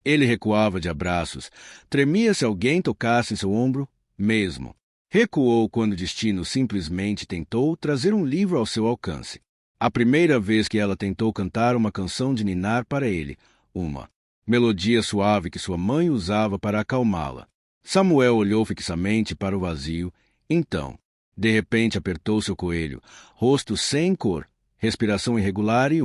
Speaker 1: Ele recuava de abraços, tremia se alguém tocasse em seu ombro, mesmo. Recuou quando o destino simplesmente tentou trazer um livro ao seu alcance. A primeira vez que ela tentou cantar uma canção de ninar para ele, uma melodia suave que sua mãe usava para acalmá-la. Samuel olhou fixamente para o vazio, então, de repente apertou seu coelho, rosto sem cor, respiração irregular e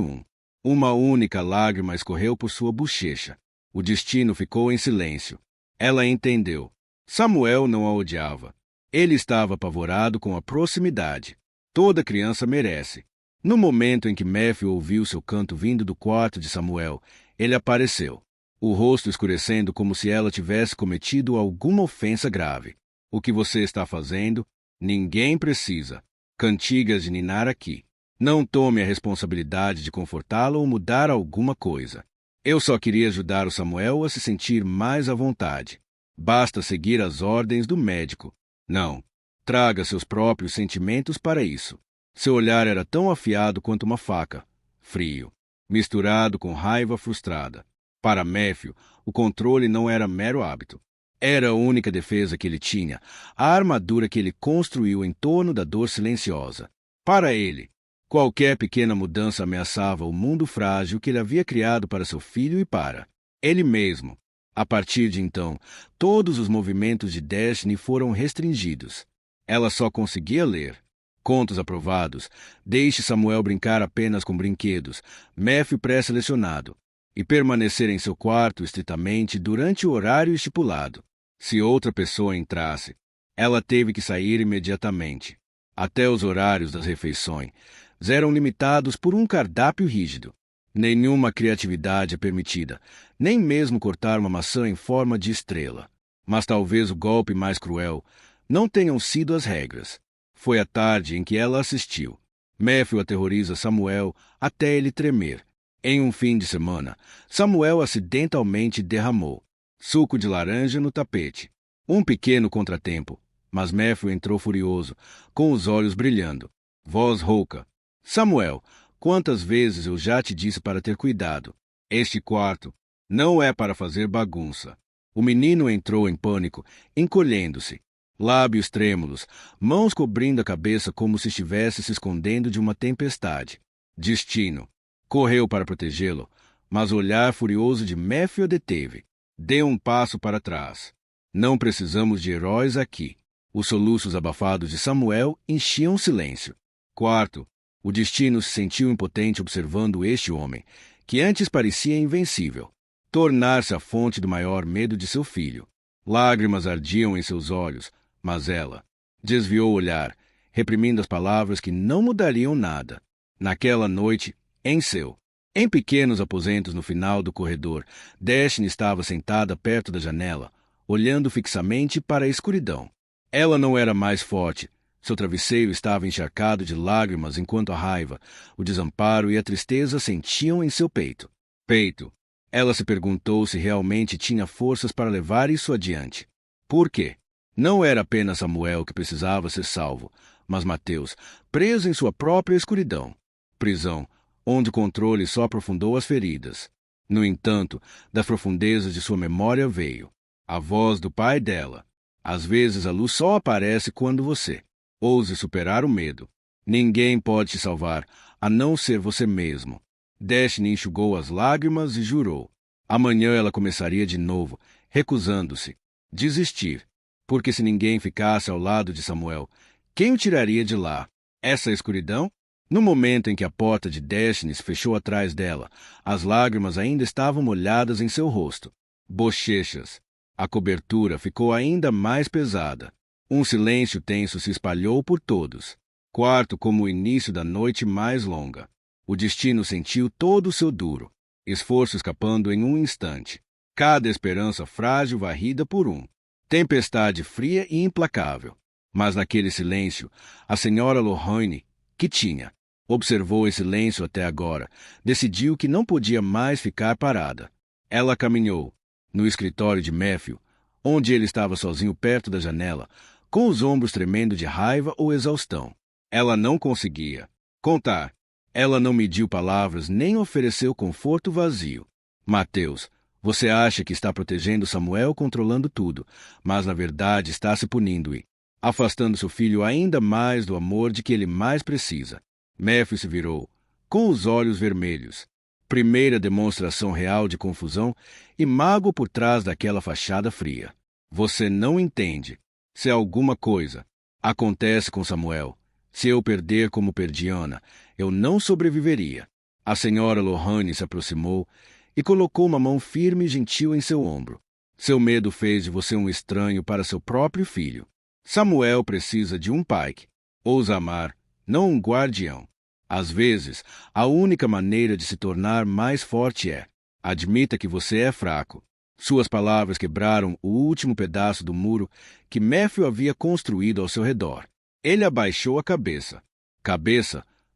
Speaker 1: uma única lágrima escorreu por sua bochecha. O destino ficou em silêncio. Ela entendeu. Samuel não a odiava. Ele estava apavorado com a proximidade. Toda criança merece. No momento em que Matthew ouviu seu canto vindo do quarto de Samuel, ele apareceu, o rosto escurecendo como se ela tivesse cometido alguma ofensa grave. O que você está fazendo? Ninguém precisa. Cantigas de ninar aqui. Não tome a responsabilidade de confortá-la ou mudar alguma coisa. Eu só queria ajudar o Samuel a se sentir mais à vontade. Basta seguir as ordens do médico. Não. Traga seus próprios sentimentos para isso. Seu olhar era tão afiado quanto uma faca, frio, misturado com raiva frustrada. Para Matthew, o controle não era mero hábito. Era a única defesa que ele tinha, a armadura que ele construiu em torno da dor silenciosa. Para ele, qualquer pequena mudança ameaçava o mundo frágil que ele havia criado para seu filho e para ele mesmo. A partir de então, todos os movimentos de Destiny foram restringidos. Ela só conseguia ler. Contos aprovados, deixe Samuel brincar apenas com brinquedos, Matthew pré-selecionado, e permanecer em seu quarto estritamente durante o horário estipulado. Se outra pessoa entrasse, ela teve que sair imediatamente. Até os horários das refeições eram limitados por um cardápio rígido. Nenhuma criatividade é permitida, nem mesmo cortar uma maçã em forma de estrela. Mas talvez o golpe mais cruel não tenham sido as regras. Foi a tarde em que ela assistiu. Matthew aterroriza Samuel até ele tremer. Em um fim de semana, Samuel acidentalmente derramou suco de laranja no tapete. Um pequeno contratempo, mas Matthew entrou furioso, com os olhos brilhando. Voz rouca. Samuel, quantas vezes eu já te disse para ter cuidado? Este quarto não é para fazer bagunça. O menino entrou em pânico, encolhendo-se. Lábios trêmulos, mãos cobrindo a cabeça como se estivesse se escondendo de uma tempestade. Destino correu para protegê-lo, mas o olhar furioso de Matthew a deteve. Deu um passo para trás. Não precisamos de heróis aqui. Os soluços abafados de Samuel enchiam o silêncio. Quarto, o destino se sentiu impotente observando este homem, que antes parecia invencível, tornar-se a fonte do maior medo de seu filho. Lágrimas ardiam em seus olhos, mas ela desviou o olhar, reprimindo as palavras que não mudariam nada. Naquela noite, em pequenos aposentos no final do corredor, Destiny estava sentada perto da janela, olhando fixamente para a escuridão. Ela não era mais forte. Seu travesseiro estava encharcado de lágrimas enquanto a raiva, o desamparo e a tristeza sentiam em seu peito. Ela se perguntou se realmente tinha forças para levar isso adiante. Por quê? Não era apenas Samuel que precisava ser salvo, mas Mateus, preso em sua própria escuridão. Prisão, onde o controle só aprofundou as feridas. No entanto, das profundezas de sua memória veio a voz do pai dela. Às vezes a luz só aparece quando você ouse superar o medo. Ninguém pode te salvar, a não ser você mesmo. Destiny enxugou as lágrimas e jurou. Amanhã ela começaria de novo, recusando-se desistir. Porque se ninguém ficasse ao lado de Samuel, quem o tiraria de lá? Essa escuridão? No momento em que a porta de Destiny se fechou atrás dela, as lágrimas ainda estavam molhadas em seu rosto. Bochechas. A cobertura ficou ainda mais pesada. Um silêncio tenso se espalhou por todos. Quarto como o início da noite mais longa. O destino sentiu todo o seu duro esforço escapando em um instante. Cada esperança frágil varrida por um. Tempestade fria e implacável. Mas naquele silêncio, a senhora Lorraine, que tinha observou em silêncio até agora, decidiu que não podia mais ficar parada. Ela caminhou no escritório de Matthew, onde ele estava sozinho perto da janela, com os ombros tremendo de raiva ou exaustão. Ela não conseguia contar. Ela não mediu palavras nem ofereceu conforto vazio. Mateus, você acha que está protegendo Samuel controlando tudo, mas na verdade está se punindo e afastando seu filho ainda mais do amor de que ele mais precisa. Matthew se virou, com os olhos vermelhos. Primeira demonstração real de confusão e mágoa por trás daquela fachada fria. Você não entende. Se alguma coisa acontece com Samuel, se eu perder como perdi Ana, eu não sobreviveria. A senhora Lorraine se aproximou e colocou uma mão firme e gentil em seu ombro. Seu medo fez de você um estranho para seu próprio filho. Samuel precisa de um pai que ousa amar, não um guardião. Às vezes, a única maneira de se tornar mais forte é: admita que você é fraco. Suas palavras quebraram o último pedaço do muro que Matthew havia construído ao seu redor. Ele abaixou a cabeça.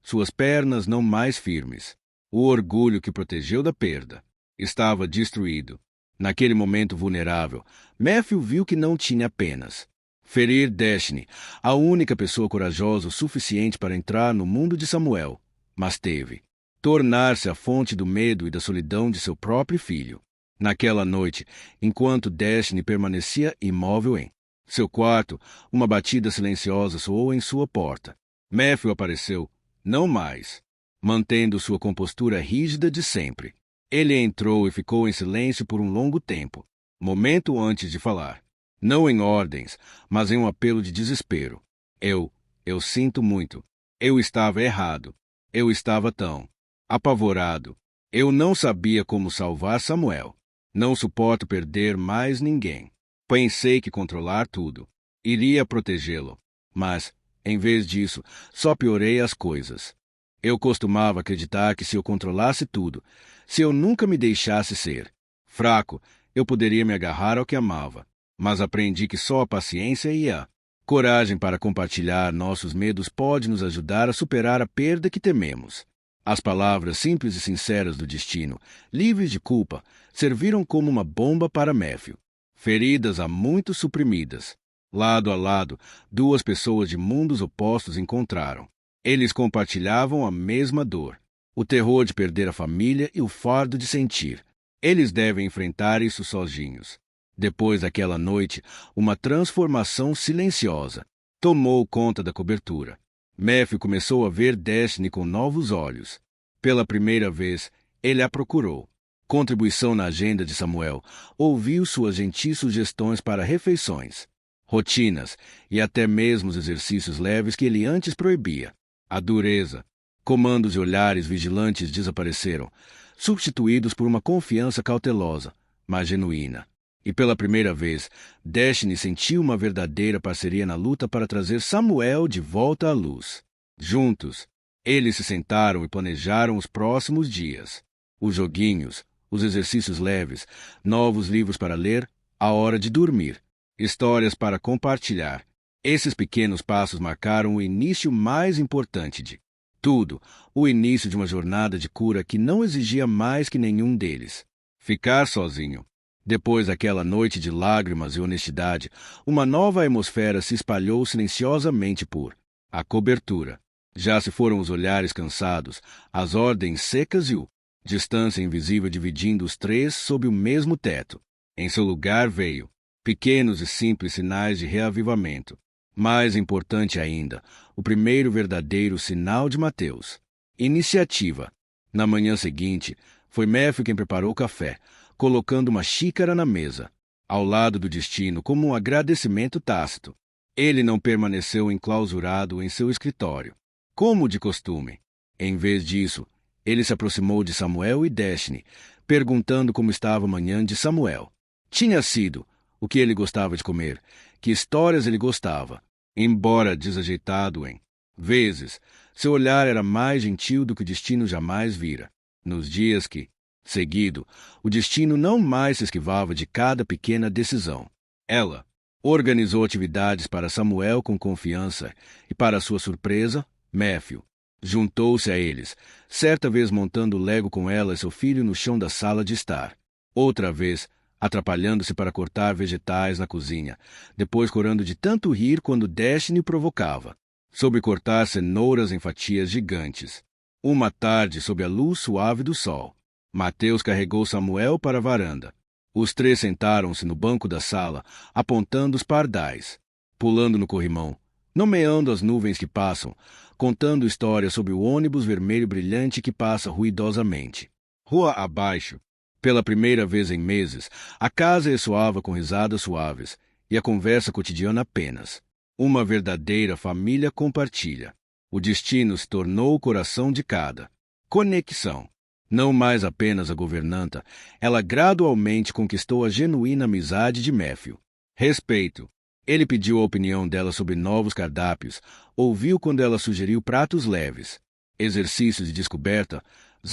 Speaker 1: Suas pernas não mais firmes. O orgulho que protegeu da perda estava destruído. Naquele momento vulnerável, Matthew viu que não tinha apenas ferir Destiny, a única pessoa corajosa o suficiente para entrar no mundo de Samuel, mas teve tornar-se a fonte do medo e da solidão de seu próprio filho. Naquela noite, enquanto Destiny permanecia imóvel em seu quarto, uma batida silenciosa soou em sua porta. Matthew apareceu, não mais, mantendo sua compostura rígida de sempre. Ele entrou e ficou em silêncio por um longo tempo, momento antes de falar. Não em ordens, mas em um apelo de desespero. Eu sinto muito. Eu estava errado. Eu estava tão apavorado. Eu não sabia como salvar Samuel. Não suporto perder mais ninguém. Pensei que controlar tudo iria protegê-lo, mas, em vez disso, só piorei as coisas. Eu costumava acreditar que se eu controlasse tudo, se eu nunca me deixasse ser fraco, eu poderia me agarrar ao que amava. Mas aprendi que só a paciência e a coragem para compartilhar nossos medos pode nos ajudar a superar a perda que tememos. As palavras simples e sinceras do destino, livres de culpa, serviram como uma bomba para Matthew. Feridas há muito suprimidas. Lado a lado, duas pessoas de mundos opostos encontraram. Eles compartilhavam a mesma dor. O terror de perder a família e o fardo de sentir. Eles devem enfrentar isso sozinhos. Depois daquela noite, uma transformação silenciosa tomou conta da cobertura. Matthew começou a ver Destiny com novos olhos. Pela primeira vez, ele a procurou. Contribuição na agenda de Samuel, ouviu suas gentis sugestões para refeições, rotinas e até mesmo os exercícios leves que ele antes proibia. A dureza, comandos e olhares vigilantes desapareceram, substituídos por uma confiança cautelosa, mas genuína. E pela primeira vez, Destiny sentiu uma verdadeira parceria na luta para trazer Samuel de volta à luz. Juntos, eles se sentaram e planejaram os próximos dias. Os joguinhos, os exercícios leves, novos livros para ler, a hora de dormir, histórias para compartilhar. Esses pequenos passos marcaram o início mais importante de tudo, o início de uma jornada de cura que não exigia mais que nenhum deles. Ficar sozinho. Depois daquela noite de lágrimas e honestidade, uma nova atmosfera se espalhou silenciosamente por a cobertura. Já se foram os olhares cansados, as ordens secas e o distância invisível dividindo os três sob o mesmo teto. Em seu lugar veio pequenos e simples sinais de reavivamento. Mais importante ainda, o primeiro verdadeiro sinal de Mateus. Iniciativa. Na manhã seguinte, foi Matthew quem preparou o café, colocando uma xícara na mesa, ao lado do destino como um agradecimento tácito. Ele não permaneceu enclausurado em seu escritório, como de costume. Em vez disso, ele se aproximou de Samuel e Dashni, perguntando como estava a manhã de Samuel. Tinha sido, o que ele gostava de comer, que histórias ele gostava, embora desajeitado em vezes, seu olhar era mais gentil do que o destino jamais vira. Nos dias que, seguido, o destino não mais se esquivava de cada pequena decisão. Ela organizou atividades para Samuel com confiança e, para sua surpresa, Matthew juntou-se a eles, certa vez montando Lego com ela e seu filho no chão da sala de estar. Outra vez, atrapalhando-se para cortar vegetais na cozinha, depois corando de tanto rir quando Dashni o provocava, sobre cortar cenouras em fatias gigantes. Uma tarde, sob a luz suave do sol, Mateus carregou Samuel para a varanda. Os três sentaram-se no banco da sala, apontando os pardais, pulando no corrimão, nomeando as nuvens que passam, contando histórias sobre o ônibus vermelho brilhante que passa ruidosamente. Rua abaixo, pela primeira vez em meses, a casa ressoava com risadas suaves, e a conversa cotidiana apenas. Uma verdadeira família compartilha. O destino se tornou o coração de cada. Conexão. Não mais apenas a governanta, ela gradualmente conquistou a genuína amizade de Matthew. Respeito. Ele pediu a opinião dela sobre novos cardápios, ouviu quando ela sugeriu pratos leves. Exercícios de descoberta,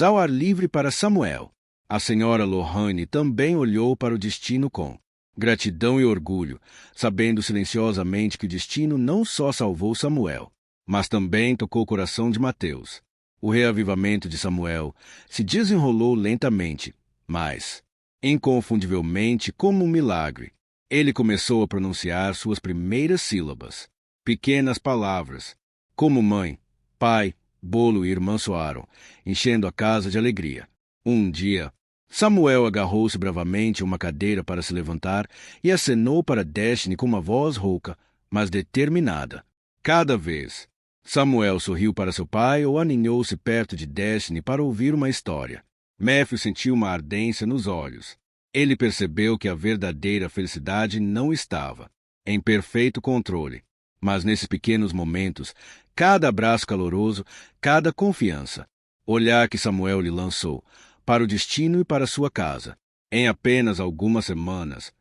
Speaker 1: ao ar livre para Samuel. A senhora Lohane também olhou para o destino com gratidão e orgulho, sabendo silenciosamente que o destino não só salvou Samuel, mas também tocou o coração de Mateus. O reavivamento de Samuel se desenrolou lentamente, mas, inconfundivelmente, como um milagre. Ele começou a pronunciar suas primeiras sílabas, pequenas palavras, como mãe, pai, bolo e irmã soaram, enchendo a casa de alegria. Um dia, Samuel agarrou-se bravamente a uma cadeira para se levantar e acenou para Dashni com uma voz rouca, mas determinada. Cada vez, Samuel sorriu para seu pai ou aninhou-se perto de Dashni para ouvir uma história. Matthew sentiu uma ardência nos olhos. Ele percebeu que a verdadeira felicidade não estava em perfeito controle, mas nesses pequenos momentos, cada abraço caloroso, cada confiança, olhar que Samuel lhe lançou, para o destino e para sua casa. Em apenas algumas semanas,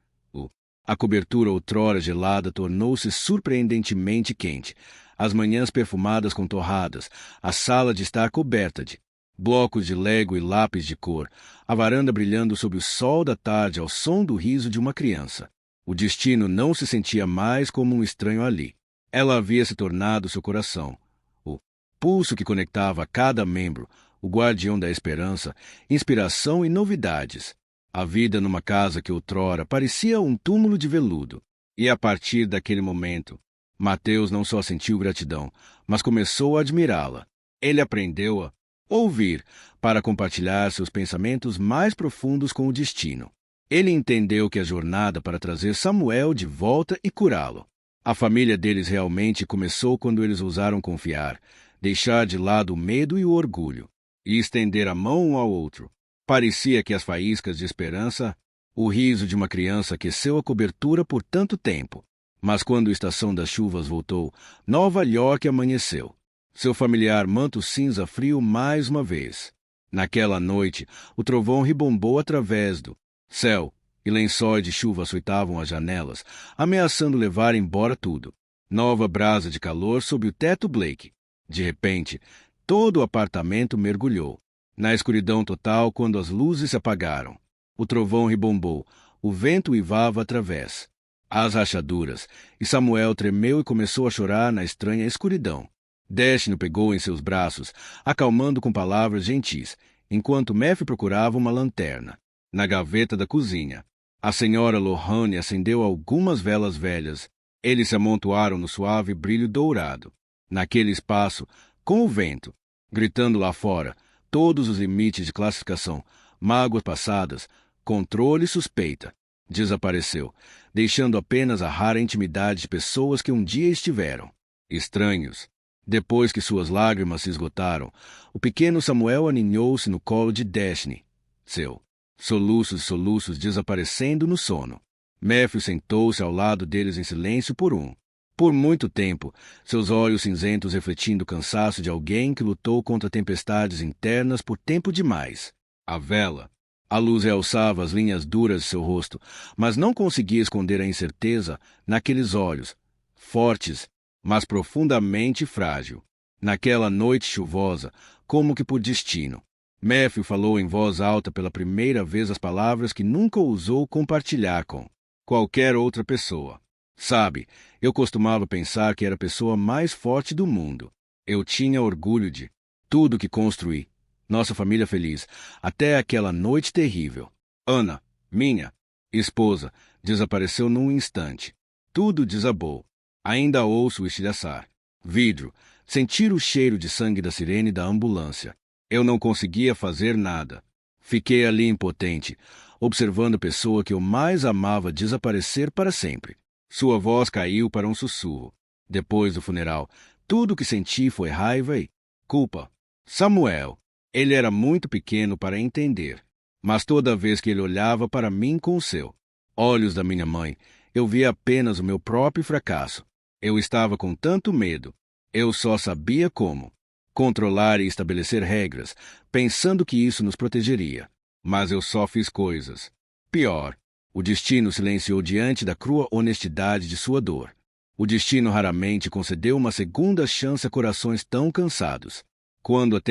Speaker 1: a cobertura outrora gelada tornou-se surpreendentemente quente, as manhãs perfumadas com torradas, a sala de estar coberta de blocos de Lego e lápis de cor, a varanda brilhando sob o sol da tarde ao som do riso de uma criança. O destino não se sentia mais como um estranho ali. Ela havia se tornado seu coração, o pulso que conectava cada membro, o guardião da esperança, inspiração e novidades. A vida numa casa que outrora parecia um túmulo de veludo. E a partir daquele momento, Mateus não só sentiu gratidão, mas começou a admirá-la. Ele aprendeu a ouvir para compartilhar seus pensamentos mais profundos com o destino. Ele entendeu que a jornada para trazer Samuel de volta e curá-lo. A família deles realmente começou quando eles ousaram confiar, deixar de lado o medo e o orgulho, e estender a mão um ao outro. Parecia que as faíscas de esperança, o riso de uma criança aqueceu a cobertura por tanto tempo. Mas quando a estação das chuvas voltou, Nova York amanheceu. Seu familiar manto cinza frio mais uma vez. Naquela noite, o trovão ribombou através do céu, e lençóis de chuva açoitavam as janelas, ameaçando levar embora tudo. Nova brasa de calor sob o teto Blake. De repente, todo o apartamento mergulhou. Na escuridão total, quando as luzes se apagaram, o trovão ribombou, o vento uivava através as rachaduras, e Samuel tremeu e começou a chorar na estranha escuridão. Dashni o pegou em seus braços, acalmando com palavras gentis, enquanto Matthew procurava uma lanterna. Na gaveta da cozinha, a senhora Lohane acendeu algumas velas velhas. Eles se amontoaram no suave brilho dourado. Naquele espaço, com o vento, gritando lá fora, todos os limites de classificação, mágoas passadas, controle e suspeita, desapareceu, deixando apenas a rara intimidade de pessoas que um dia estiveram estranhos. Depois que suas lágrimas se esgotaram, o pequeno Samuel aninhou-se no colo de Dashni, seu soluços desaparecendo no sono. Matthew sentou-se ao lado deles em silêncio por Por muito tempo, seus olhos cinzentos refletindo o cansaço de alguém que lutou contra tempestades internas por tempo demais. A vela. A luz realçava as linhas duras de seu rosto, mas não conseguia esconder a incerteza naqueles olhos, fortes, mas profundamente frágil. Naquela noite chuvosa, como que por destino, Matthew falou em voz alta pela primeira vez as palavras que nunca ousou compartilhar com qualquer outra pessoa. Sabe, eu costumava pensar que era a pessoa mais forte do mundo. Eu tinha orgulho de tudo que construí. Nossa família feliz, até aquela noite terrível. Ana, minha esposa, desapareceu num instante. Tudo desabou. Ainda ouço o estilhaçar. Vidro, sentir o cheiro de sangue da sirene da ambulância. Eu não conseguia fazer nada. Fiquei ali impotente, observando a pessoa que eu mais amava desaparecer para sempre. Sua voz caiu para um sussurro. Depois do funeral, tudo o que senti foi raiva e culpa. Samuel. Ele era muito pequeno para entender, mas toda vez que ele olhava para mim com os seus olhos da minha mãe, eu via apenas o meu próprio fracasso. Eu estava com tanto medo. Eu só sabia como controlar e estabelecer regras, pensando que isso nos protegeria. Mas eu só fiz coisas. Pior, o destino silenciou diante da crua honestidade de sua dor. O destino raramente concedeu uma segunda chance a corações tão cansados. Quando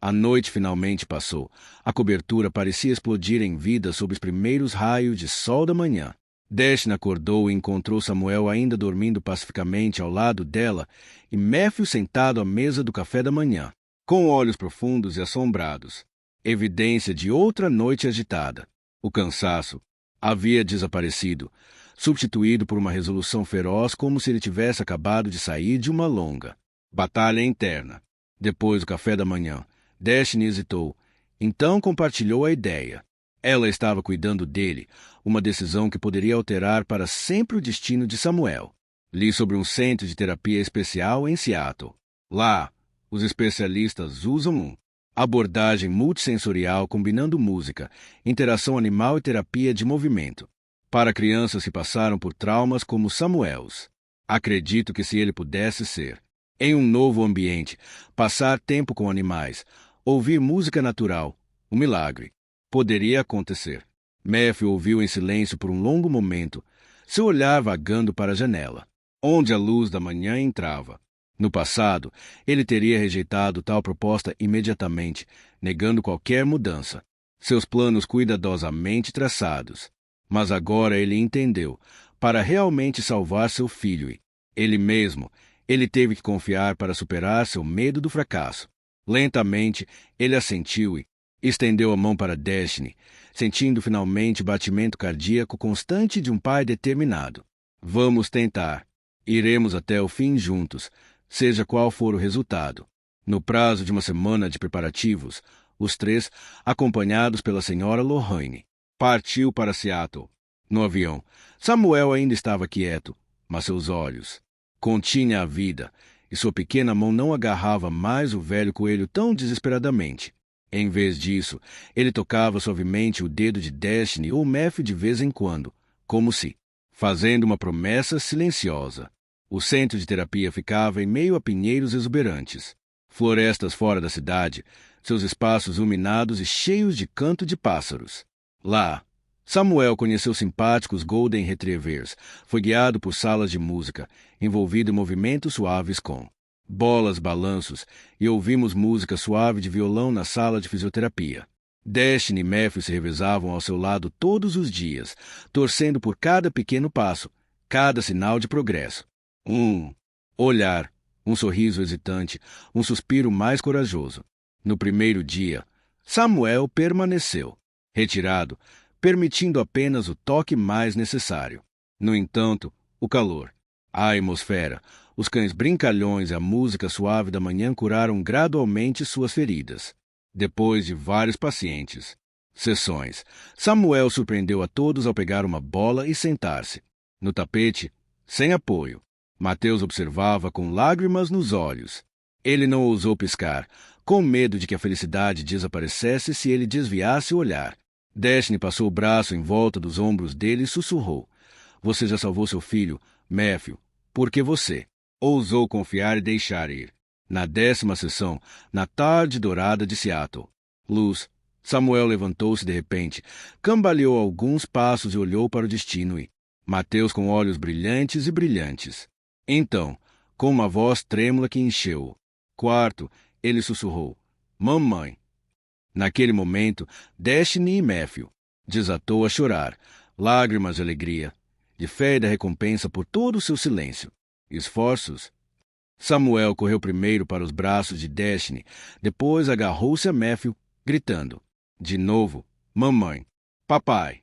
Speaker 1: a noite finalmente passou, a cobertura parecia explodir em vida sob os primeiros raios de sol da manhã. Dashne acordou e encontrou Samuel ainda dormindo pacificamente ao lado dela e Matthew sentado à mesa do café da manhã, com olhos profundos e assombrados. Evidência de outra noite agitada. O cansaço havia desaparecido, substituído por uma resolução feroz como se ele tivesse acabado de sair de uma longa batalha interna. Depois do café da manhã, Dashne hesitou, então compartilhou a ideia. Ela estava cuidando dele, uma decisão que poderia alterar para sempre o destino de Samuel. Li sobre um centro de terapia especial em Seattle. Lá, os especialistas usam abordagem multissensorial combinando música, interação animal e terapia de movimento. Para crianças que passaram por traumas como Samuel's. Acredito que se ele pudesse ser em um novo ambiente, passar tempo com animais, ouvir música natural, um milagre poderia acontecer. Matthew ouviu em silêncio por um longo momento, seu olhar vagando para a janela, onde a luz da manhã entrava. No passado, ele teria rejeitado tal proposta imediatamente, negando qualquer mudança, seus planos cuidadosamente traçados. Mas agora ele entendeu, para realmente salvar seu filho e ele mesmo, ele teve que confiar para superar seu medo do fracasso. Lentamente, ele assentiu e estendeu a mão para Dashne, sentindo finalmente o batimento cardíaco constante de um pai determinado. Vamos tentar. Iremos até o fim juntos, seja qual for o resultado. No prazo de uma semana de preparativos, os três, acompanhados pela senhora Lorraine, partiu para Seattle. No avião, Samuel ainda estava quieto, mas seus olhos continham a vida, e sua pequena mão não agarrava mais o velho coelho tão desesperadamente. Em vez disso, ele tocava suavemente o dedo de Dashne ou Matthew de vez em quando, como se fazendo uma promessa silenciosa. O centro de terapia ficava em meio a pinheiros exuberantes, florestas fora da cidade, seus espaços iluminados e cheios de canto de pássaros. Lá, Samuel conheceu simpáticos Golden Retrievers, foi guiado por salas de música, envolvido em movimentos suaves com bolas, balanços, e ouvimos música suave de violão na sala de fisioterapia. Dashne e Matthew se revezavam ao seu lado todos os dias, torcendo por cada pequeno passo, cada sinal de progresso. Um olhar, um sorriso hesitante, um suspiro mais corajoso. No primeiro dia, Samuel permaneceu, retirado, permitindo apenas o toque mais necessário. No entanto, o calor, a atmosfera, os cães brincalhões e a música suave da manhã curaram gradualmente suas feridas. Depois de vários sessões, Samuel surpreendeu a todos ao pegar uma bola e sentar-se. No tapete, sem apoio, Mateus observava com lágrimas nos olhos. Ele não ousou piscar, com medo de que a felicidade desaparecesse se ele desviasse o olhar. Dashne passou o braço em volta dos ombros dele e sussurrou. Você já salvou seu filho, Matthew. porque você ousou confiar e deixar ir. Na 10ª sessão, na tarde dourada de Seattle. Luz. Samuel levantou-se de repente, cambaleou alguns passos e olhou para o destino e Mateus com olhos brilhantes e brilhantes. Então, com uma voz trêmula que encheu o quarto, ele sussurrou: Mamãe. Naquele momento, Destiny e Matthew desatou a chorar, lágrimas de alegria, de fé e da recompensa por todo o seu silêncio. Esforços. Samuel correu primeiro para os braços de Destiny, depois agarrou-se a Matthew, gritando: de novo, mamãe, papai.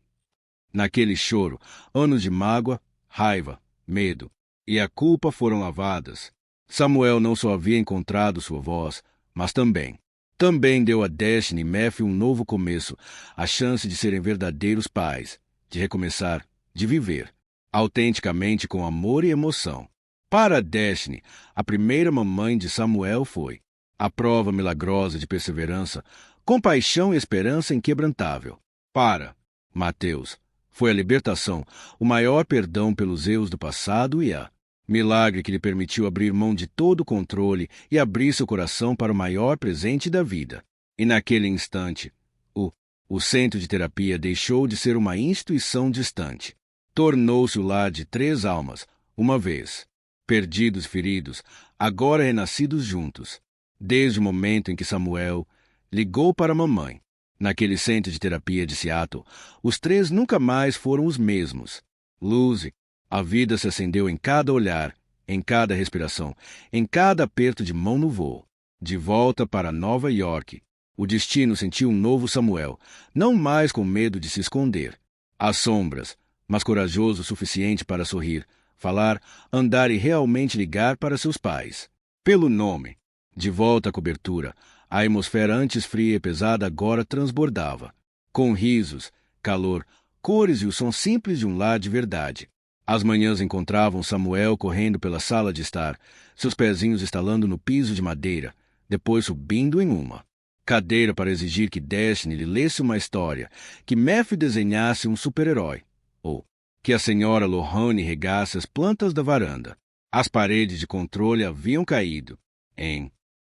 Speaker 1: Naquele choro, anos de mágoa, raiva, medo e a culpa foram lavadas. Samuel não só havia encontrado sua voz, mas também deu a Destiny e Matthew um novo começo, a chance de serem verdadeiros pais, de recomeçar, de viver, autenticamente com amor e emoção. Para Destiny, a primeira mamãe de Samuel foi a prova milagrosa de perseverança, compaixão e esperança inquebrantável. Para Mateus, foi a libertação, o maior perdão pelos erros do passado e a milagre que lhe permitiu abrir mão de todo o controle e abrir seu coração para o maior presente da vida. E naquele instante, o centro de terapia deixou de ser uma instituição distante. Tornou-se o lar de 3 almas, uma vez perdidos e feridos, agora renascidos juntos. Desde o momento em que Samuel ligou para a mamãe, naquele centro de terapia de Seattle, os 3 nunca mais foram os mesmos. Lucy, a vida se acendeu em cada olhar, em cada respiração, em cada aperto de mão no voo. De volta para Nova York, o destino sentiu um novo Samuel, não mais com medo de se esconder às sombras, mas corajoso o suficiente para sorrir, falar, andar e realmente ligar para seus pais. Pelo nome. De volta à cobertura, a atmosfera antes fria e pesada agora transbordava, com risos, calor, cores e o som simples de um lar de verdade. As manhãs encontravam Samuel correndo pela sala de estar, seus pezinhos estalando no piso de madeira, depois subindo em uma cadeira para exigir que Destiny lhe lesse uma história, que Matthew desenhasse um super-herói, ou que a senhora Lohane regasse as plantas da varanda. As paredes de controle haviam caído.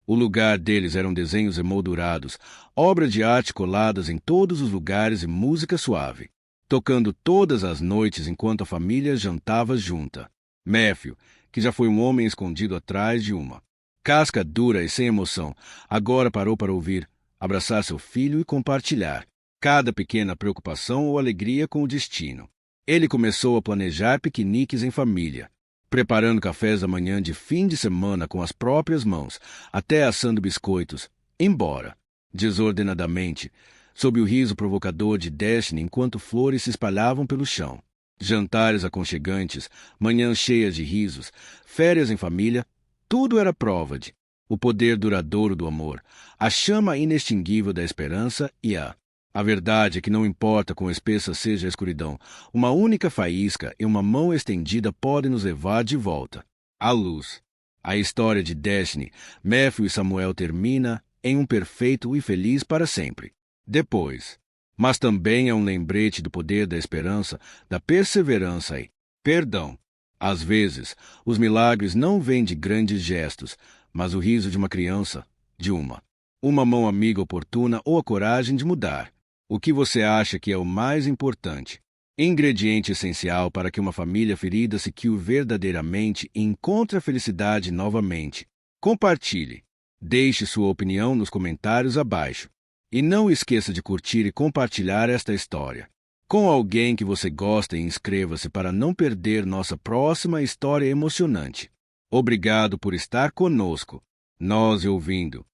Speaker 1: O lugar deles eram desenhos emoldurados, obras de arte coladas em todos os lugares e música suave, tocando todas as noites enquanto a família jantava junta. Matthew, que já foi um homem escondido atrás de uma casca dura e sem emoção, agora parou para ouvir, abraçar seu filho e compartilhar cada pequena preocupação ou alegria com o destino. Ele começou a planejar piqueniques em família, preparando cafés da manhã de fim de semana com as próprias mãos, até assando biscoitos, embora desordenadamente, sob o riso provocador de Destiny enquanto flores se espalhavam pelo chão. Jantares aconchegantes, manhãs cheias de risos, férias em família, tudo era prova de o poder duradouro do amor, a chama inextinguível da esperança e a verdade é que não importa quão espessa seja a escuridão, uma única faísca e uma mão estendida podem nos levar de volta à luz. A história de Destiny, Matthew e Samuel termina em um perfeito e feliz para sempre. Depois. Mas também é um lembrete do poder da esperança, da perseverança e perdão. Às vezes, os milagres não vêm de grandes gestos, mas o riso de uma criança, de uma mão amiga oportuna ou a coragem de mudar. O que você acha que é o mais importante? Ingrediente essencial para que uma família ferida se cure verdadeiramente e encontre a felicidade novamente. Compartilhe. Deixe sua opinião nos comentários abaixo. E não esqueça de curtir e compartilhar esta história com alguém que você gosta e inscreva-se para não perder nossa próxima história emocionante. Obrigado por estar conosco. Nós ouvindo.